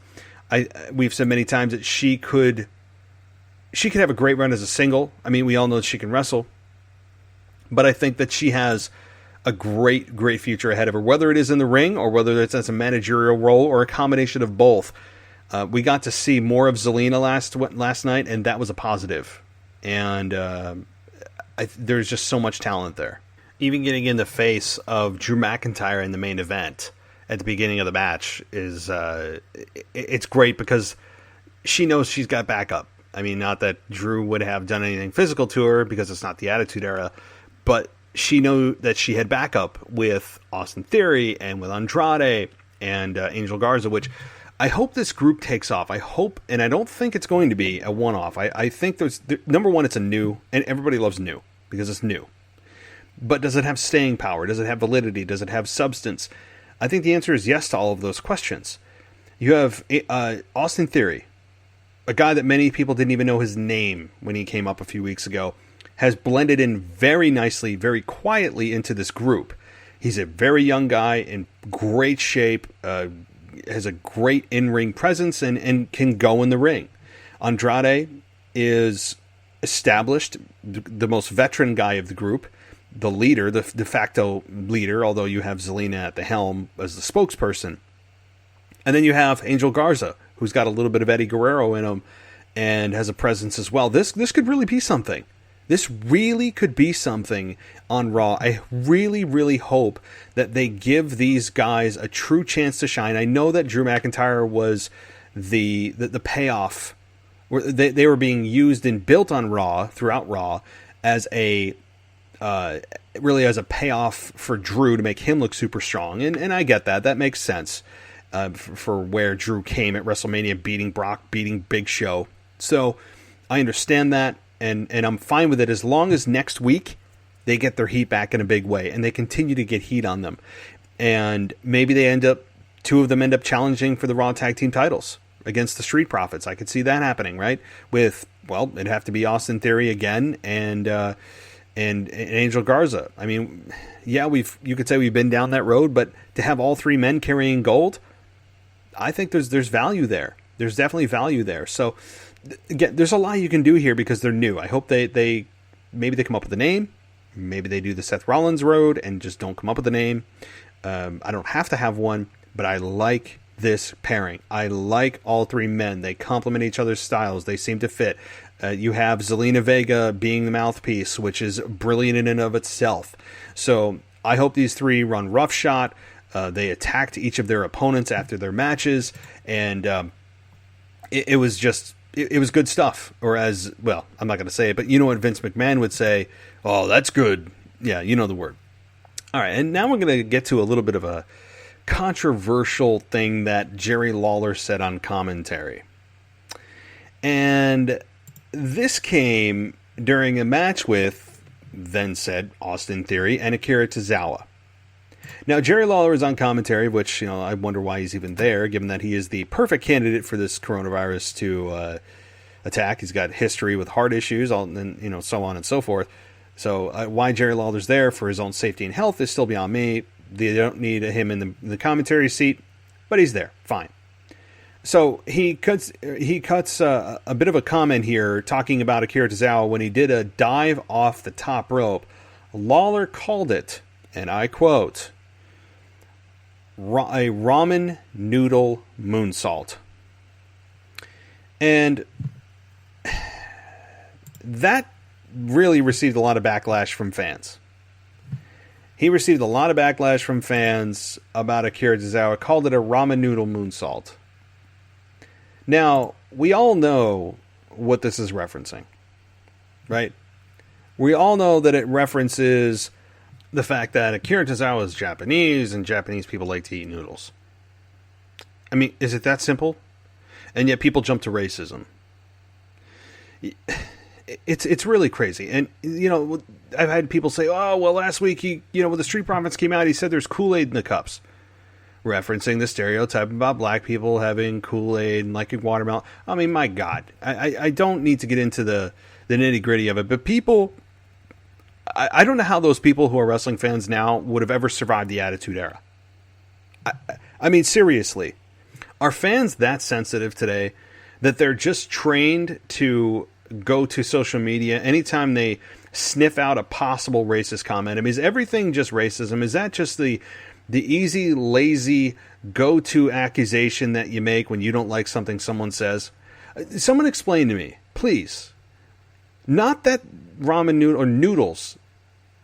We've said many times that she could have a great run as a single. I mean, we all know that she can wrestle, but I think that she has a great future ahead of her, whether it is in the ring or whether it's as a managerial role or a combination of both. We got to see more of Zelina last night, and that was a positive. And there's just so much talent there. Even getting in the face of Drew McIntyre in the main event at the beginning of the match is it's great because she knows she's got backup. I mean, not that Drew would have done anything physical to her because it's not the Attitude Era, but she knew that she had backup with Austin Theory and with Andrade and Angel Garza, which I hope this group takes off. I hope, and I don't think it's going to be a one-off. I think number one, it's a new, and everybody loves new because it's new. But does it have staying power? Does it have validity? Does it have substance? I think the answer is yes to all of those questions. You have Austin Theory, a guy that many people didn't even know his name when he came up a few weeks ago, has blended in very nicely, very quietly into this group. He's a very young guy in great shape, has a great in-ring presence and can go in the ring. Andrade is established, the most veteran guy of the group, the leader, the de facto leader, although you have Zelina at the helm as the spokesperson. And then you have Angel Garza, who's got a little bit of Eddie Guerrero in him and has a presence as well. This could really be something. This really could be something on Raw. I really hope that they give these guys a true chance to shine. I know that Drew McIntyre was the payoff. They were being used and built on Raw, throughout Raw, as a payoff for Drew to make him look super strong. And I get that. That makes sense for where Drew came at WrestleMania, beating Brock, beating Big Show. So I understand that. And I'm fine with it as long as next week they get their heat back in a big way and they continue to get heat on them. And maybe two of them end up challenging for the Raw Tag Team titles against the Street Profits. I could see that happening, right? It'd have to be Austin Theory again and and Angel Garza. I mean, yeah, you could say we've been down that road, but to have all three men carrying gold, I think there's value there. There's definitely value there. So again, there's a lot you can do here because they're new. I hope they maybe they come up with a name. Maybe they do the Seth Rollins road and just don't come up with a name. I don't have to have one, but I like this pairing. I like all three men. They complement each other's styles. They seem to fit. You have Zelina Vega being the mouthpiece, which is brilliant in and of itself. So I hope these three run roughshod. They attacked each of their opponents after their matches, and it was good stuff. Or as, well, I'm not going to say it, but you know what Vince McMahon would say, "Oh, that's good." Yeah, you know the word. All right, and now we're going to get to a little bit of a controversial thing that Jerry Lawler said on commentary. And this came during a match with, then said, Austin Theory and Akira Tozawa. Now, Jerry Lawler is on commentary, which, I wonder why he's even there, given that he is the perfect candidate for this coronavirus to attack. He's got history with heart issues, and so on and so forth. So why Jerry Lawler's there for his own safety and health is still beyond me. They don't need him in the commentary seat, but he's there. Fine. So he cuts a bit of a comment here talking about Akira Tozawa when he did a dive off the top rope. Lawler called it, and I quote, a ramen noodle moonsault. And that really received a lot of backlash from fans. He received a lot of backlash from fans about Akira Tozawa, called it a ramen noodle moonsault. Now, we all know what this is referencing, right? We all know that it references the fact that Akira Tozawa is Japanese, and Japanese people like to eat noodles. I mean, is it that simple? And yet people jump to racism. It's really crazy. And, I've had people say, oh, well, last week, when the Street Profits came out, he said there's Kool-Aid in the cups. Referencing the stereotype about black people having Kool-Aid and liking watermelon. I mean, my God. I don't need to get into the nitty-gritty of it. But people, I don't know how those people who are wrestling fans now would have ever survived the Attitude Era. I mean, seriously. Are fans that sensitive today that they're just trained to go to social media anytime they sniff out a possible racist comment? I mean, is everything just racism? Is that just the easy, lazy, go-to accusation that you make when you don't like something someone says? Someone explain to me, please. Not that ramen noodle or noodles,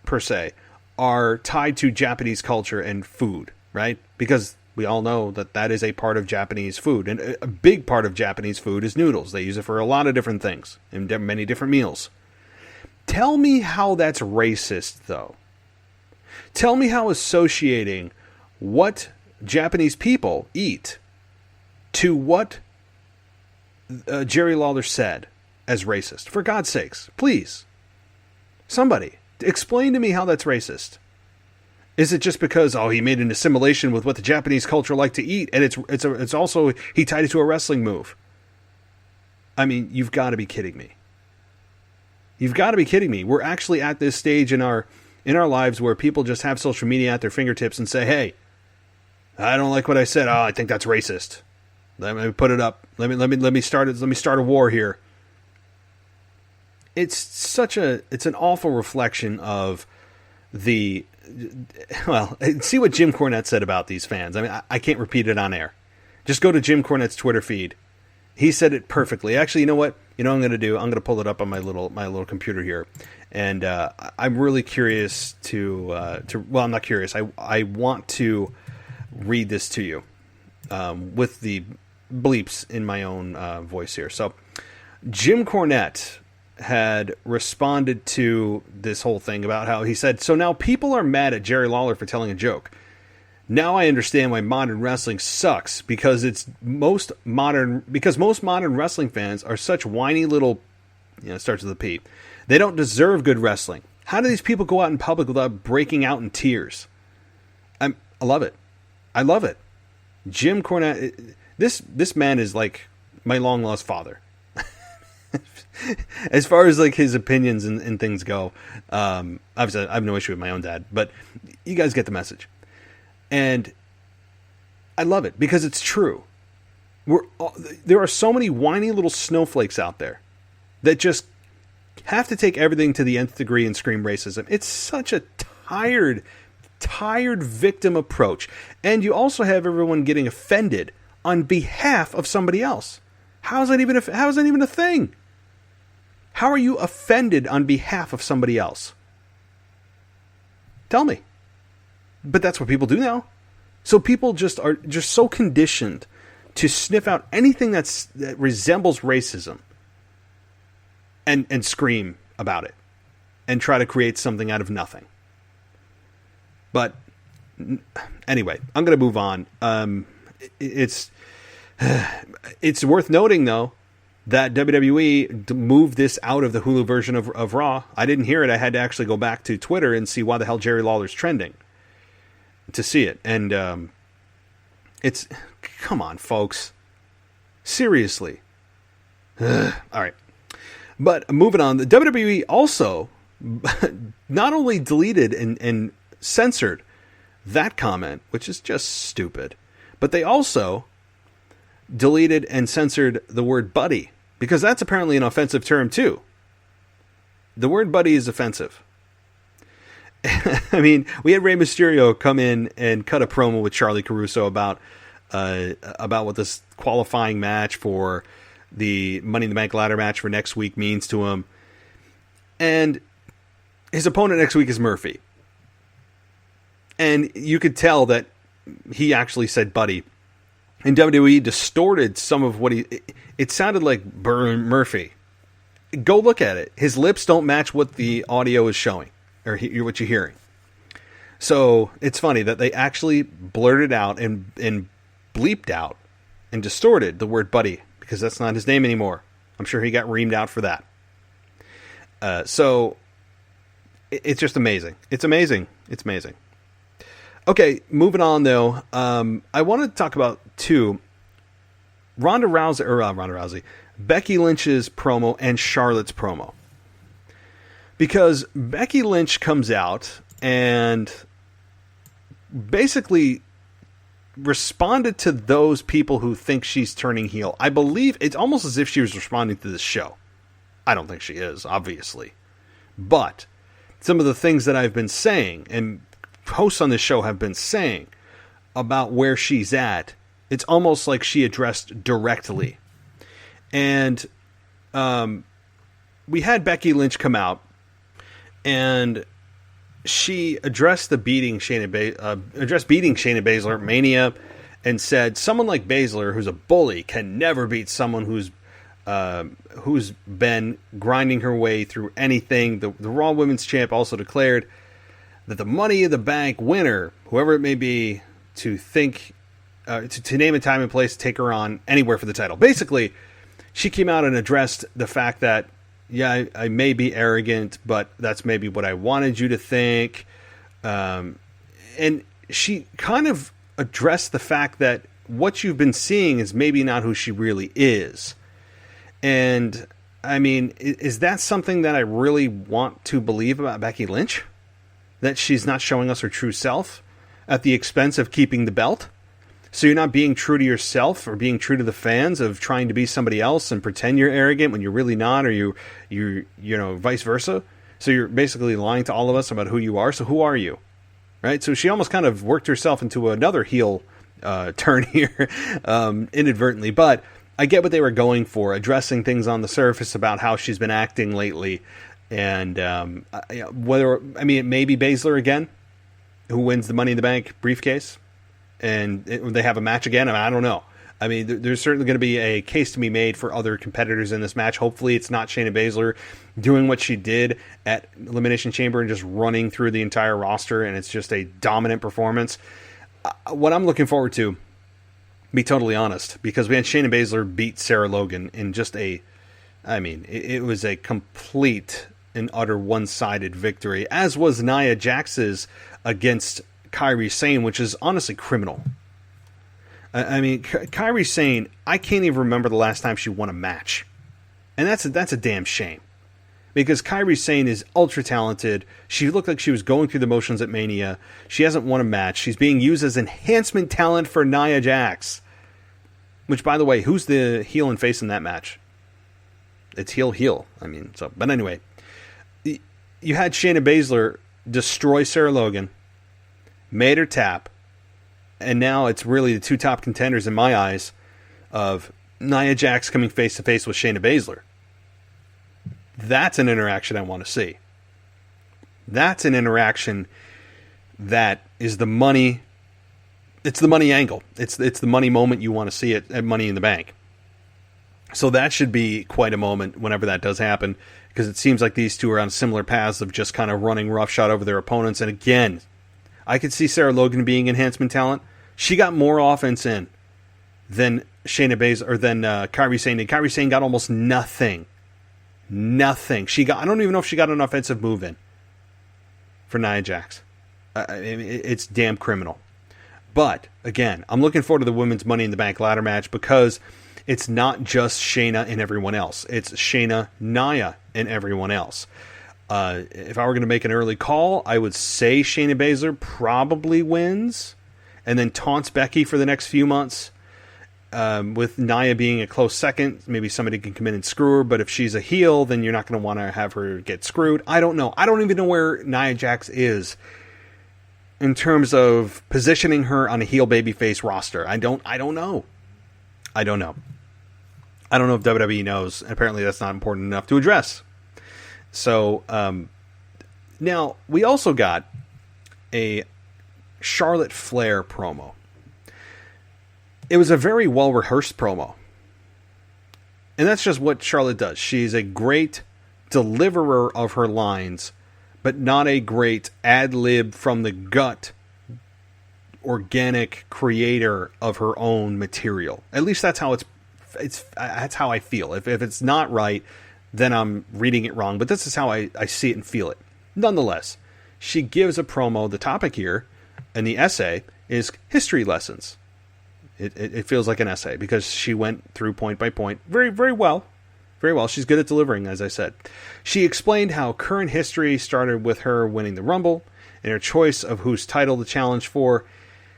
per se, are tied to Japanese culture and food, right? Because we all know that is a part of Japanese food. And a big part of Japanese food is noodles. They use it for a lot of different things in many different meals. Tell me how that's racist, though. Tell me how associating what Japanese people eat to what Jerry Lawler said as racist. For God's sakes, please. Somebody, explain to me how that's racist. Is it just because, he made an assimilation with what the Japanese culture like to eat, and it's also, he tied it to a wrestling move? I mean, you've got to be kidding me. You've got to be kidding me. We're actually at this stage in our lives where people just have social media at their fingertips and say, hey, I don't like what I said. I think that's racist. Let me put it up. Let me start a war here. It's an awful reflection of see what Jim Cornette said about these fans. I mean, I can't repeat it on air. Just go to Jim Cornette's Twitter feed. He said it perfectly. Actually, you know what? I'm going to do? I'm going to pull it up on my little computer here. And I'm really curious I'm not curious. I want to read this to you with the bleeps in my own voice here. So Jim Cornette had responded to this whole thing about how he said, so now people are mad at Jerry Lawler for telling a joke. Now I understand why modern wrestling sucks because most modern wrestling fans are such whiny little, it starts with a P. They don't deserve good wrestling. How do these people go out in public without breaking out in tears? I love it. I love it. Jim Cornette, this man is like my long lost father. as far as like his opinions and things go, obviously I have no issue with my own dad, but you guys get the message. And I love it because it's true. There are so many whiny little snowflakes out there that just have to take everything to the nth degree and scream racism. It's such a tired victim approach. And you also have everyone getting offended on behalf of somebody else. How is that even a thing? How are you offended on behalf of somebody else? Tell me. But that's what people do now. So people just are just so conditioned to sniff out anything that resembles racism and scream about it and try to create something out of nothing. But anyway, I'm going to move on. It's worth noting, though, that WWE moved this out of the Hulu version of Raw. I didn't hear it. I had to actually go back to Twitter and see why the hell Jerry Lawler's trending to see it. And it's... Come on, folks. Seriously. All right. But moving on, the WWE also not only deleted and censored that comment, which is just stupid, but they also deleted and censored the word buddy, because that's apparently an offensive term too. The word buddy is offensive. I mean, we had Rey Mysterio come in and cut a promo with Charlie Caruso about what this qualifying match for the Money in the Bank ladder match for next week means to him. And his opponent next week is Murphy. And you could tell that he actually said buddy. And WWE distorted some of what it sounded like Murphy. Go look at it. His lips don't match what the audio is showing, or what you're hearing. So it's funny that they actually blurted out and bleeped out and distorted the word buddy, because that's not his name anymore. I'm sure he got reamed out for that. So it's just amazing. It's amazing. It's amazing. Okay, moving on though. I wanted to talk about Ronda Rousey, Becky Lynch's promo and Charlotte's promo. Because Becky Lynch comes out and basically responded to those people who think she's turning heel. I believe it's almost as if she was responding to this show. I don't think she is, obviously. But some of the things that I've been saying, and hosts on this show have been saying about where she's at, it's almost like she addressed directly. And we had Becky Lynch come out, and she addressed beating Shayna Baszler at Mania, and said someone like Baszler, who's a bully, can never beat someone who's been grinding her way through anything. The Raw Women's Champ also declared that the Money in the Bank winner, whoever it may be, to name a time and place to take her on anywhere for the title. Basically, she came out and addressed the fact that, yeah, I may be arrogant, but that's maybe what I wanted you to think. And she kind of addressed the fact that what you've been seeing is maybe not who she really is. And, I mean, is that something that I really want to believe about Becky Lynch? That she's not showing us her true self at the expense of keeping the belt? So you're not being true to yourself or being true to the fans of trying to be somebody else and pretend you're arrogant when you're really not, or you vice versa. So you're basically lying to all of us about who you are. So who are you? Right? So she almost kind of worked herself into another heel turn here inadvertently. But I get what they were going for, addressing things on the surface about how she's been acting lately. And it may be Baszler again, who wins the Money in the Bank briefcase. And they have a match again. I don't know. I mean, there's certainly going to be a case to be made for other competitors in this match. Hopefully it's not Shayna Baszler doing what she did at Elimination Chamber and just running through the entire roster, and it's just a dominant performance. What I'm looking forward to, be totally honest, because we had Shayna Baszler beat Sarah Logan in just it was a complete and utter one-sided victory, as was Nia Jax's against Kairi Sane, which is honestly criminal. I mean, Kairi Sane, I can't even remember the last time she won a match. And that's a damn shame. Because Kairi Sane is ultra talented. She looked like she was going through the motions at Mania. She hasn't won a match. She's being used as enhancement talent for Nia Jax. Which, by the way, who's the heel and face in that match? It's heel. But anyway. You had Shayna Baszler destroy Sarah Logan. Made her tap. And now it's really the two top contenders in my eyes of Nia Jax coming face to face with Shayna Baszler. That's an interaction I want to see. That's an interaction that is the money. It's the money angle. It's the money moment you want to see at Money in the Bank. So that should be quite a moment whenever that does happen, because it seems like these two are on similar paths of just kind of running roughshod over their opponents. And again, I could see Sarah Logan being enhancement talent. She got more offense in than Shayna Baszler or than Kairi Sane. And Kairi Sane got almost nothing. Nothing. I don't even know if she got an offensive move in for Nia Jax. It's damn criminal. But again, I'm looking forward to the women's Money in the Bank ladder match because it's not just Shayna and everyone else. It's Shayna, Nia, and everyone else. If I were going to make an early call, I would say Shayna Baszler probably wins and then taunts Becky for the next few months. With Nia being a close second, maybe somebody can come in and screw her, but if she's a heel, then you're not going to want to have her get screwed. I don't know. I don't even know where Nia Jax is in terms of positioning her on a heel babyface roster. I don't know. I don't know if WWE knows. Apparently that's not important enough to address. So, now, we also got a Charlotte Flair promo. It was a very well-rehearsed promo. And that's just what Charlotte does. She's a great deliverer of her lines, but not a great ad-lib from the gut, organic creator of her own material. At least that's how that's how I feel. If it's not right, then I'm reading it wrong. But this is how I see it and feel it. Nonetheless, she gives a promo. The topic here in the essay is history lessons. It feels like an essay because she went through point by point very, very well. Very well. She's good at delivering, as I said. She explained how current history started with her winning the Rumble and her choice of whose title to challenge for.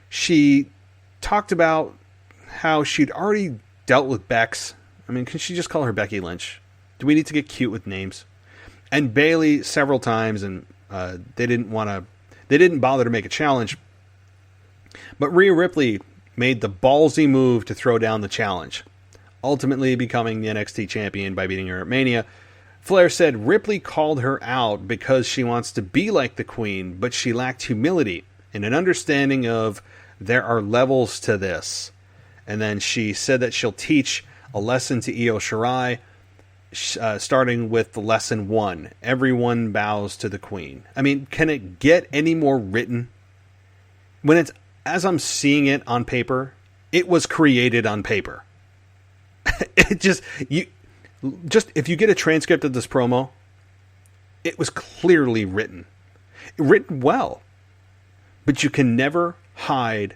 She talked about how she'd already dealt with Bex. Can she just call her Becky Lynch? Do we need to get cute with names? And Bayley several times, and they didn't bother to make a challenge. But Rhea Ripley made the ballsy move to throw down the challenge, ultimately becoming the NXT champion by beating her at Mania. Flair said Ripley called her out because she wants to be like the Queen, but she lacked humility and an understanding of there are levels to this. And then she said that she'll teach a lesson to Io Shirai, starting with the lesson 1. Everyone bows to the Queen. Can it get any more written? When it's, as I'm seeing it on paper, it was created on paper. It just if you get a transcript of this promo, it was clearly written well, but you can never hide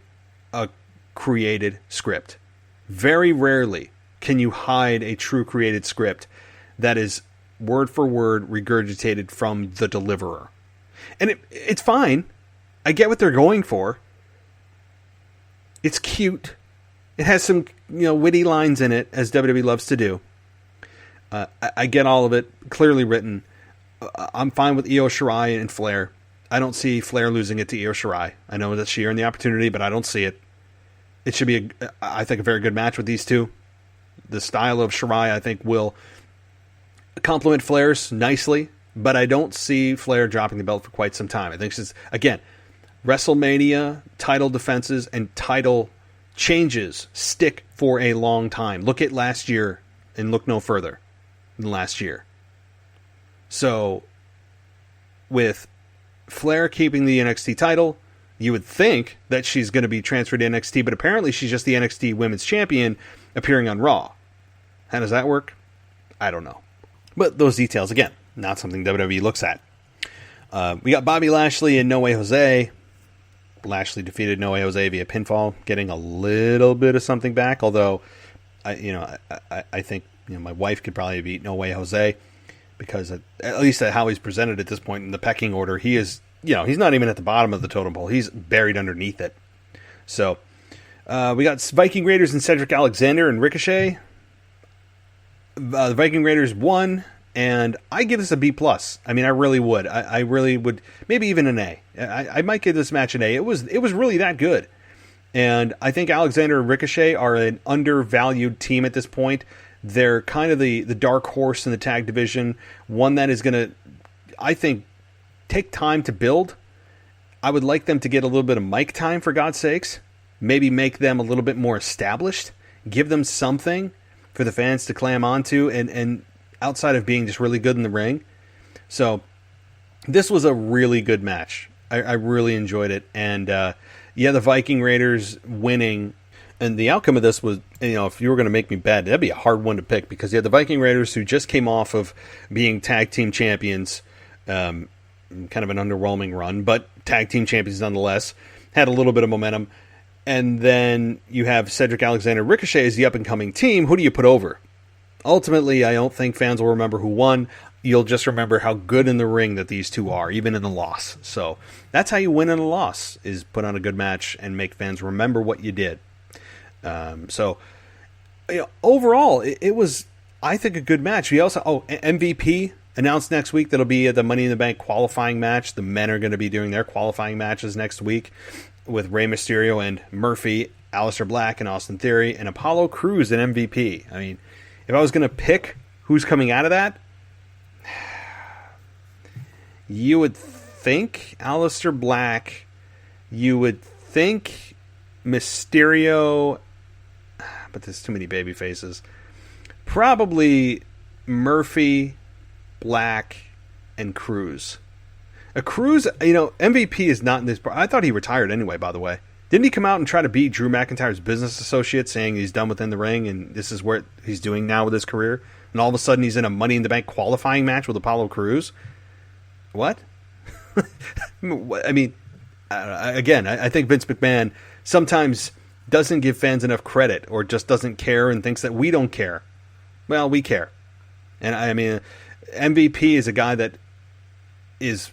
a created script. Very rarely can you hide a true created script that is word for word regurgitated from the deliverer. And it's fine. I get what they're going for. It's cute. It has some, witty lines in it, as WWE loves to do. I get all of it, clearly written. I'm fine with Io Shirai and Flair. I don't see Flair losing it to Io Shirai. I know that she earned the opportunity, but I don't see it. It should be, I think, a very good match with these two. The style of Shirai, I think, will complement Flair's nicely, but I don't see Flair dropping the belt for quite some time. I think she's, again, WrestleMania title defenses and title changes stick for a long time. Look at last year and look no further than last year. So, with Flair keeping the NXT title, you would think that she's going to be transferred to NXT, but apparently she's just the NXT Women's Champion appearing on Raw. How does that work? I don't know. But those details, again, not something WWE looks at. We got Bobby Lashley and No Way Jose. Lashley defeated No Way Jose via pinfall, getting a little bit of something back, although I think my wife could probably beat No Way Jose, because at least how he's presented at this point in the pecking order, he is, he's not even at the bottom of the totem pole. He's buried underneath it. So we got Viking Raiders and Cedric Alexander and Ricochet. The Viking Raiders won, and I give this a B+. I mean, I really would. I really would, maybe even an A. I might give this match an A. It was really that good. And I think Alexander and Ricochet are an undervalued team at this point. They're kind of the dark horse in the tag division, one that is going to, I think, take time to build. I would like them to get a little bit of mic time, for God's sakes. Maybe make them a little bit more established. Give them something for the fans to clam onto, and outside of being just really good in the ring. So this was a really good match. I really enjoyed it. And the Viking Raiders winning. And the outcome of this was, if you were going to make me bet, that'd be a hard one to pick, because you had the Viking Raiders, who just came off of being tag team champions, kind of an underwhelming run, but tag team champions nonetheless, had a little bit of momentum. And then you have Cedric Alexander Ricochet as the up-and-coming team. Who do you put over? Ultimately, I don't think fans will remember who won. You'll just remember how good in the ring that these two are, even in the loss. So that's how you win in a loss, is put on a good match and make fans remember what you did. Overall, it was, I think, a good match. We also, MVP announced next week. That'll be the Money in the Bank qualifying match. The men are going to be doing their qualifying matches next week with Rey Mysterio and Murphy, Aleister Black and Austin Theory, and Apollo Crews and MVP. I mean, if I was going to pick who's coming out of that, you would think Aleister Black, you would think Mysterio, but there's too many baby faces. Probably Murphy, Black, and Cruz. Cruz, MVP is not in this. I thought he retired anyway, by the way. Didn't he come out and try to beat Drew McIntyre's business associate, saying he's done within the ring and this is what he's doing now with his career? And all of a sudden he's in a Money in the Bank qualifying match with Apollo Crews? What? I mean, again, I think Vince McMahon sometimes doesn't give fans enough credit, or just doesn't care and thinks that we don't care. Well, we care. And I mean, MVP is a guy that is,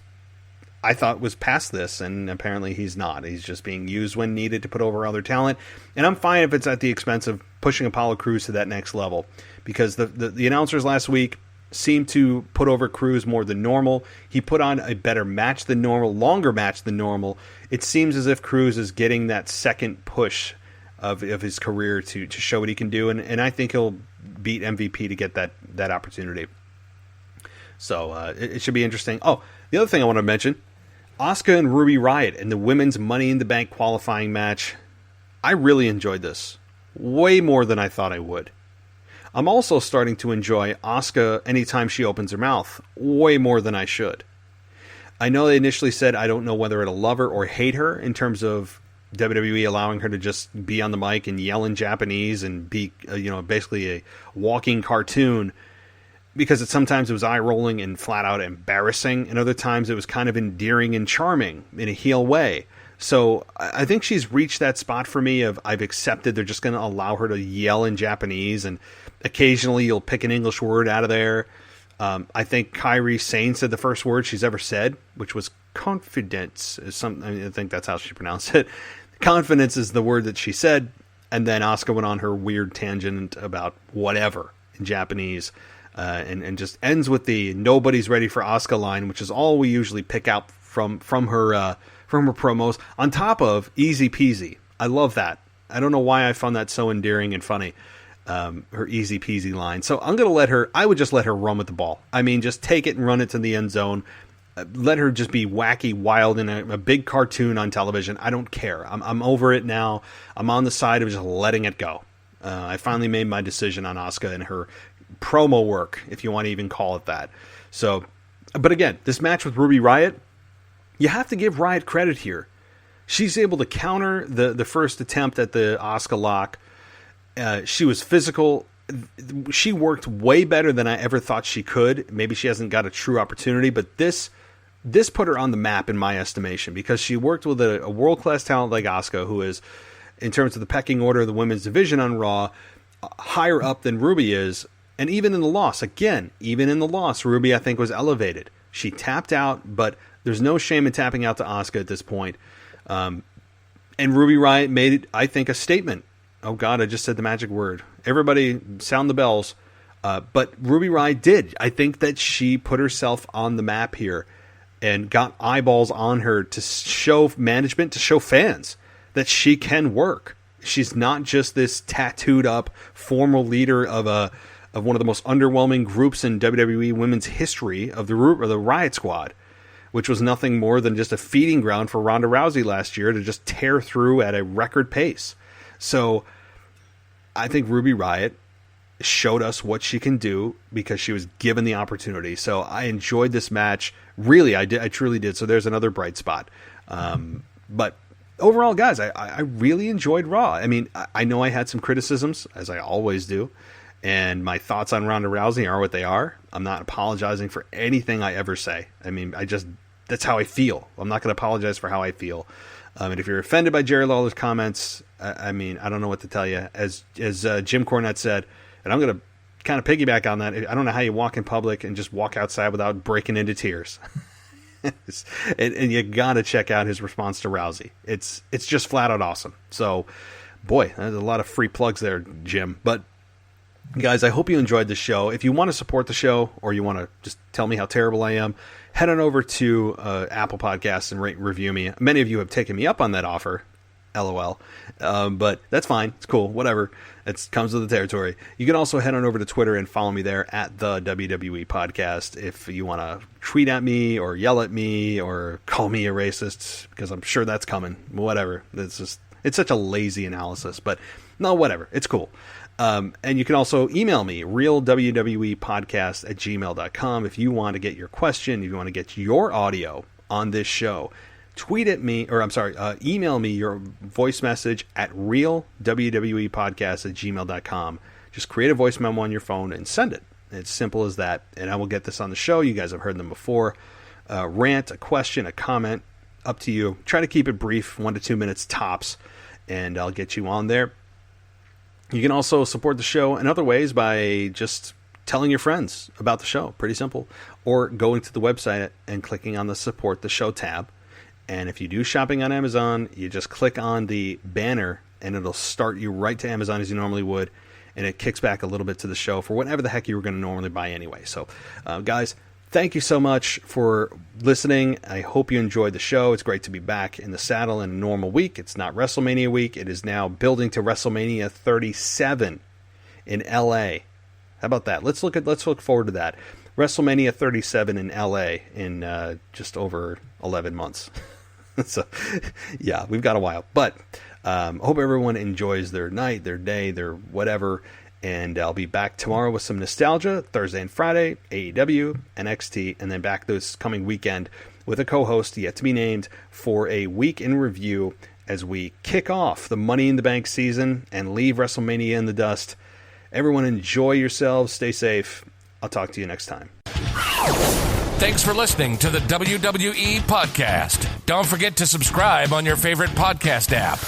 I thought, was past this, and apparently he's not. He's just being used when needed to put over other talent. And I'm fine if it's at the expense of pushing Apollo Crews to that next level, because the announcers last week seemed to put over Crews more than normal. He put on a better match than normal, longer match than normal. It seems as if Crews is getting that second push of his career to show what he can do, and I think he'll beat MVP to get that opportunity. So it should be interesting. Oh, the other thing I want to mention, Asuka and Ruby Riott in the women's Money in the Bank qualifying match. I really enjoyed this. Way more than I thought I would. I'm also starting to enjoy Asuka anytime she opens her mouth. Way more than I should. I know they initially said I don't know whether it'll love her or hate her in terms of WWE allowing her to just be on the mic and yell in Japanese and be, basically a walking cartoon, because sometimes it was eye-rolling and flat-out embarrassing, and other times it was kind of endearing and charming in a heel way. So I think she's reached that spot for me of I've accepted they're just going to allow her to yell in Japanese, and occasionally you'll pick an English word out of there. I think Kairi Sane said the first word she's ever said, which was confidence. I think that's how she pronounced it. Confidence is the word that she said, and then Asuka went on her weird tangent about whatever in Japanese, and just ends with the "nobody's ready for Asuka" line, which is all we usually pick out from her promos. On top of easy peasy, I love that. I don't know why I found that so endearing and funny. Her easy peasy line. So I'm going to let her, I would just let her run with the ball. I mean, just take it and run it to the end zone. Let her just be wacky, wild in a big cartoon on television. I don't care. I'm over it now. I'm on the side of just letting it go. I finally made my decision on Asuka and her promo work, if you want to even call it that. So, but again, this match with Ruby Riott, you have to give Riott credit here. She's able to counter the first attempt at the Asuka lock. She was physical. She worked way better than I ever thought she could. Maybe she hasn't got a true opportunity, but this put her on the map in my estimation, because she worked with a world-class talent like Asuka, who is, in terms of the pecking order of the women's division on Raw, higher up than Ruby is. And even in the loss, Ruby, I think, was elevated. She tapped out, but there's no shame in tapping out to Asuka at this point. And Ruby Riott made, I think, a statement. Oh, God, I just said the magic word. Everybody sound the bells. But Ruby Riott did. I think that she put herself on the map here and got eyeballs on her to show management, to show fans that she can work. She's not just this tattooed up formal leader of one of the most underwhelming groups in WWE women's history of the Riott Squad, which was nothing more than just a feeding ground for Ronda Rousey last year to just tear through at a record pace. So I think Ruby Riott showed us what she can do because she was given the opportunity. So I enjoyed this match. Really, I truly did. So there's another bright spot. But overall, guys, I really enjoyed Raw. I mean, I know I had some criticisms, as I always do, and my thoughts on Ronda Rousey are what they are. I'm not apologizing for anything I ever say. I mean, that's how I feel. I'm not going to apologize for how I feel. And if you're offended by Jerry Lawler's comments, I mean, I don't know what to tell you. As Jim Cornette said, and I'm going to kind of piggyback on that. I don't know how you walk in public and just walk outside without breaking into tears. and you got to check out his response to Rousey. It's just flat out awesome. So, boy, there's a lot of free plugs there, Jim. But, guys, I hope you enjoyed the show. If you want to support the show or you want to just tell me how terrible I am, head on over to Apple Podcasts and rate and review me. Many of you have taken me up on that offer. LOL. But that's fine. It's cool. Whatever. It comes with the territory. You can also head on over to Twitter and follow me there at the WWE Podcast if you want to tweet at me or yell at me or call me a racist, because I'm sure that's coming. Whatever. It's such a lazy analysis, but no, whatever. It's cool. And you can also email me, realwwepodcast@gmail.com, if you want to get your question, if you want to get your audio on this show. Email me your voice message at realwwepodcast@gmail.com. Just create a voice memo on your phone and send it. It's simple as that. And I will get this on the show. You guys have heard them before. Rant, a question, a comment, up to you. Try to keep it brief, 1 to 2 minutes tops, and I'll get you on there. You can also support the show in other ways by just telling your friends about the show. Pretty simple. Or going to the website and clicking on the Support the Show tab. And if you do shopping on Amazon, you just click on the banner and it'll start you right to Amazon as you normally would. And it kicks back a little bit to the show for whatever the heck you were going to normally buy anyway. So, guys, thank you so much for listening. I hope you enjoyed the show. It's great to be back in the saddle in a normal week. It's not WrestleMania week. It is now building to WrestleMania 37 in LA. How about that? Let's look forward to that. WrestleMania 37 in LA in just over 11 months. So, yeah, we've got a while. But I hope everyone enjoys their night, their day, their whatever. And I'll be back tomorrow with some nostalgia, Thursday and Friday, AEW, NXT, and then back this coming weekend with a co-host yet to be named for a week in review as we kick off the Money in the Bank season and leave WrestleMania in the dust. Everyone enjoy yourselves. Stay safe. I'll talk to you next time. Thanks for listening to the WWE Podcast. Don't forget to subscribe on your favorite podcast app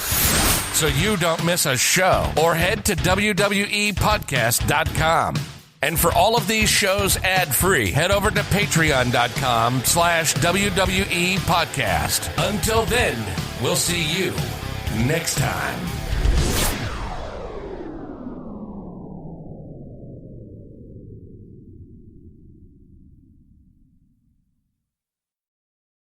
so you don't miss a show, or head to WWEpodcast.com. And for all of these shows ad-free, head over to patreon.com/WWE Podcast. Until then, we'll see you next time.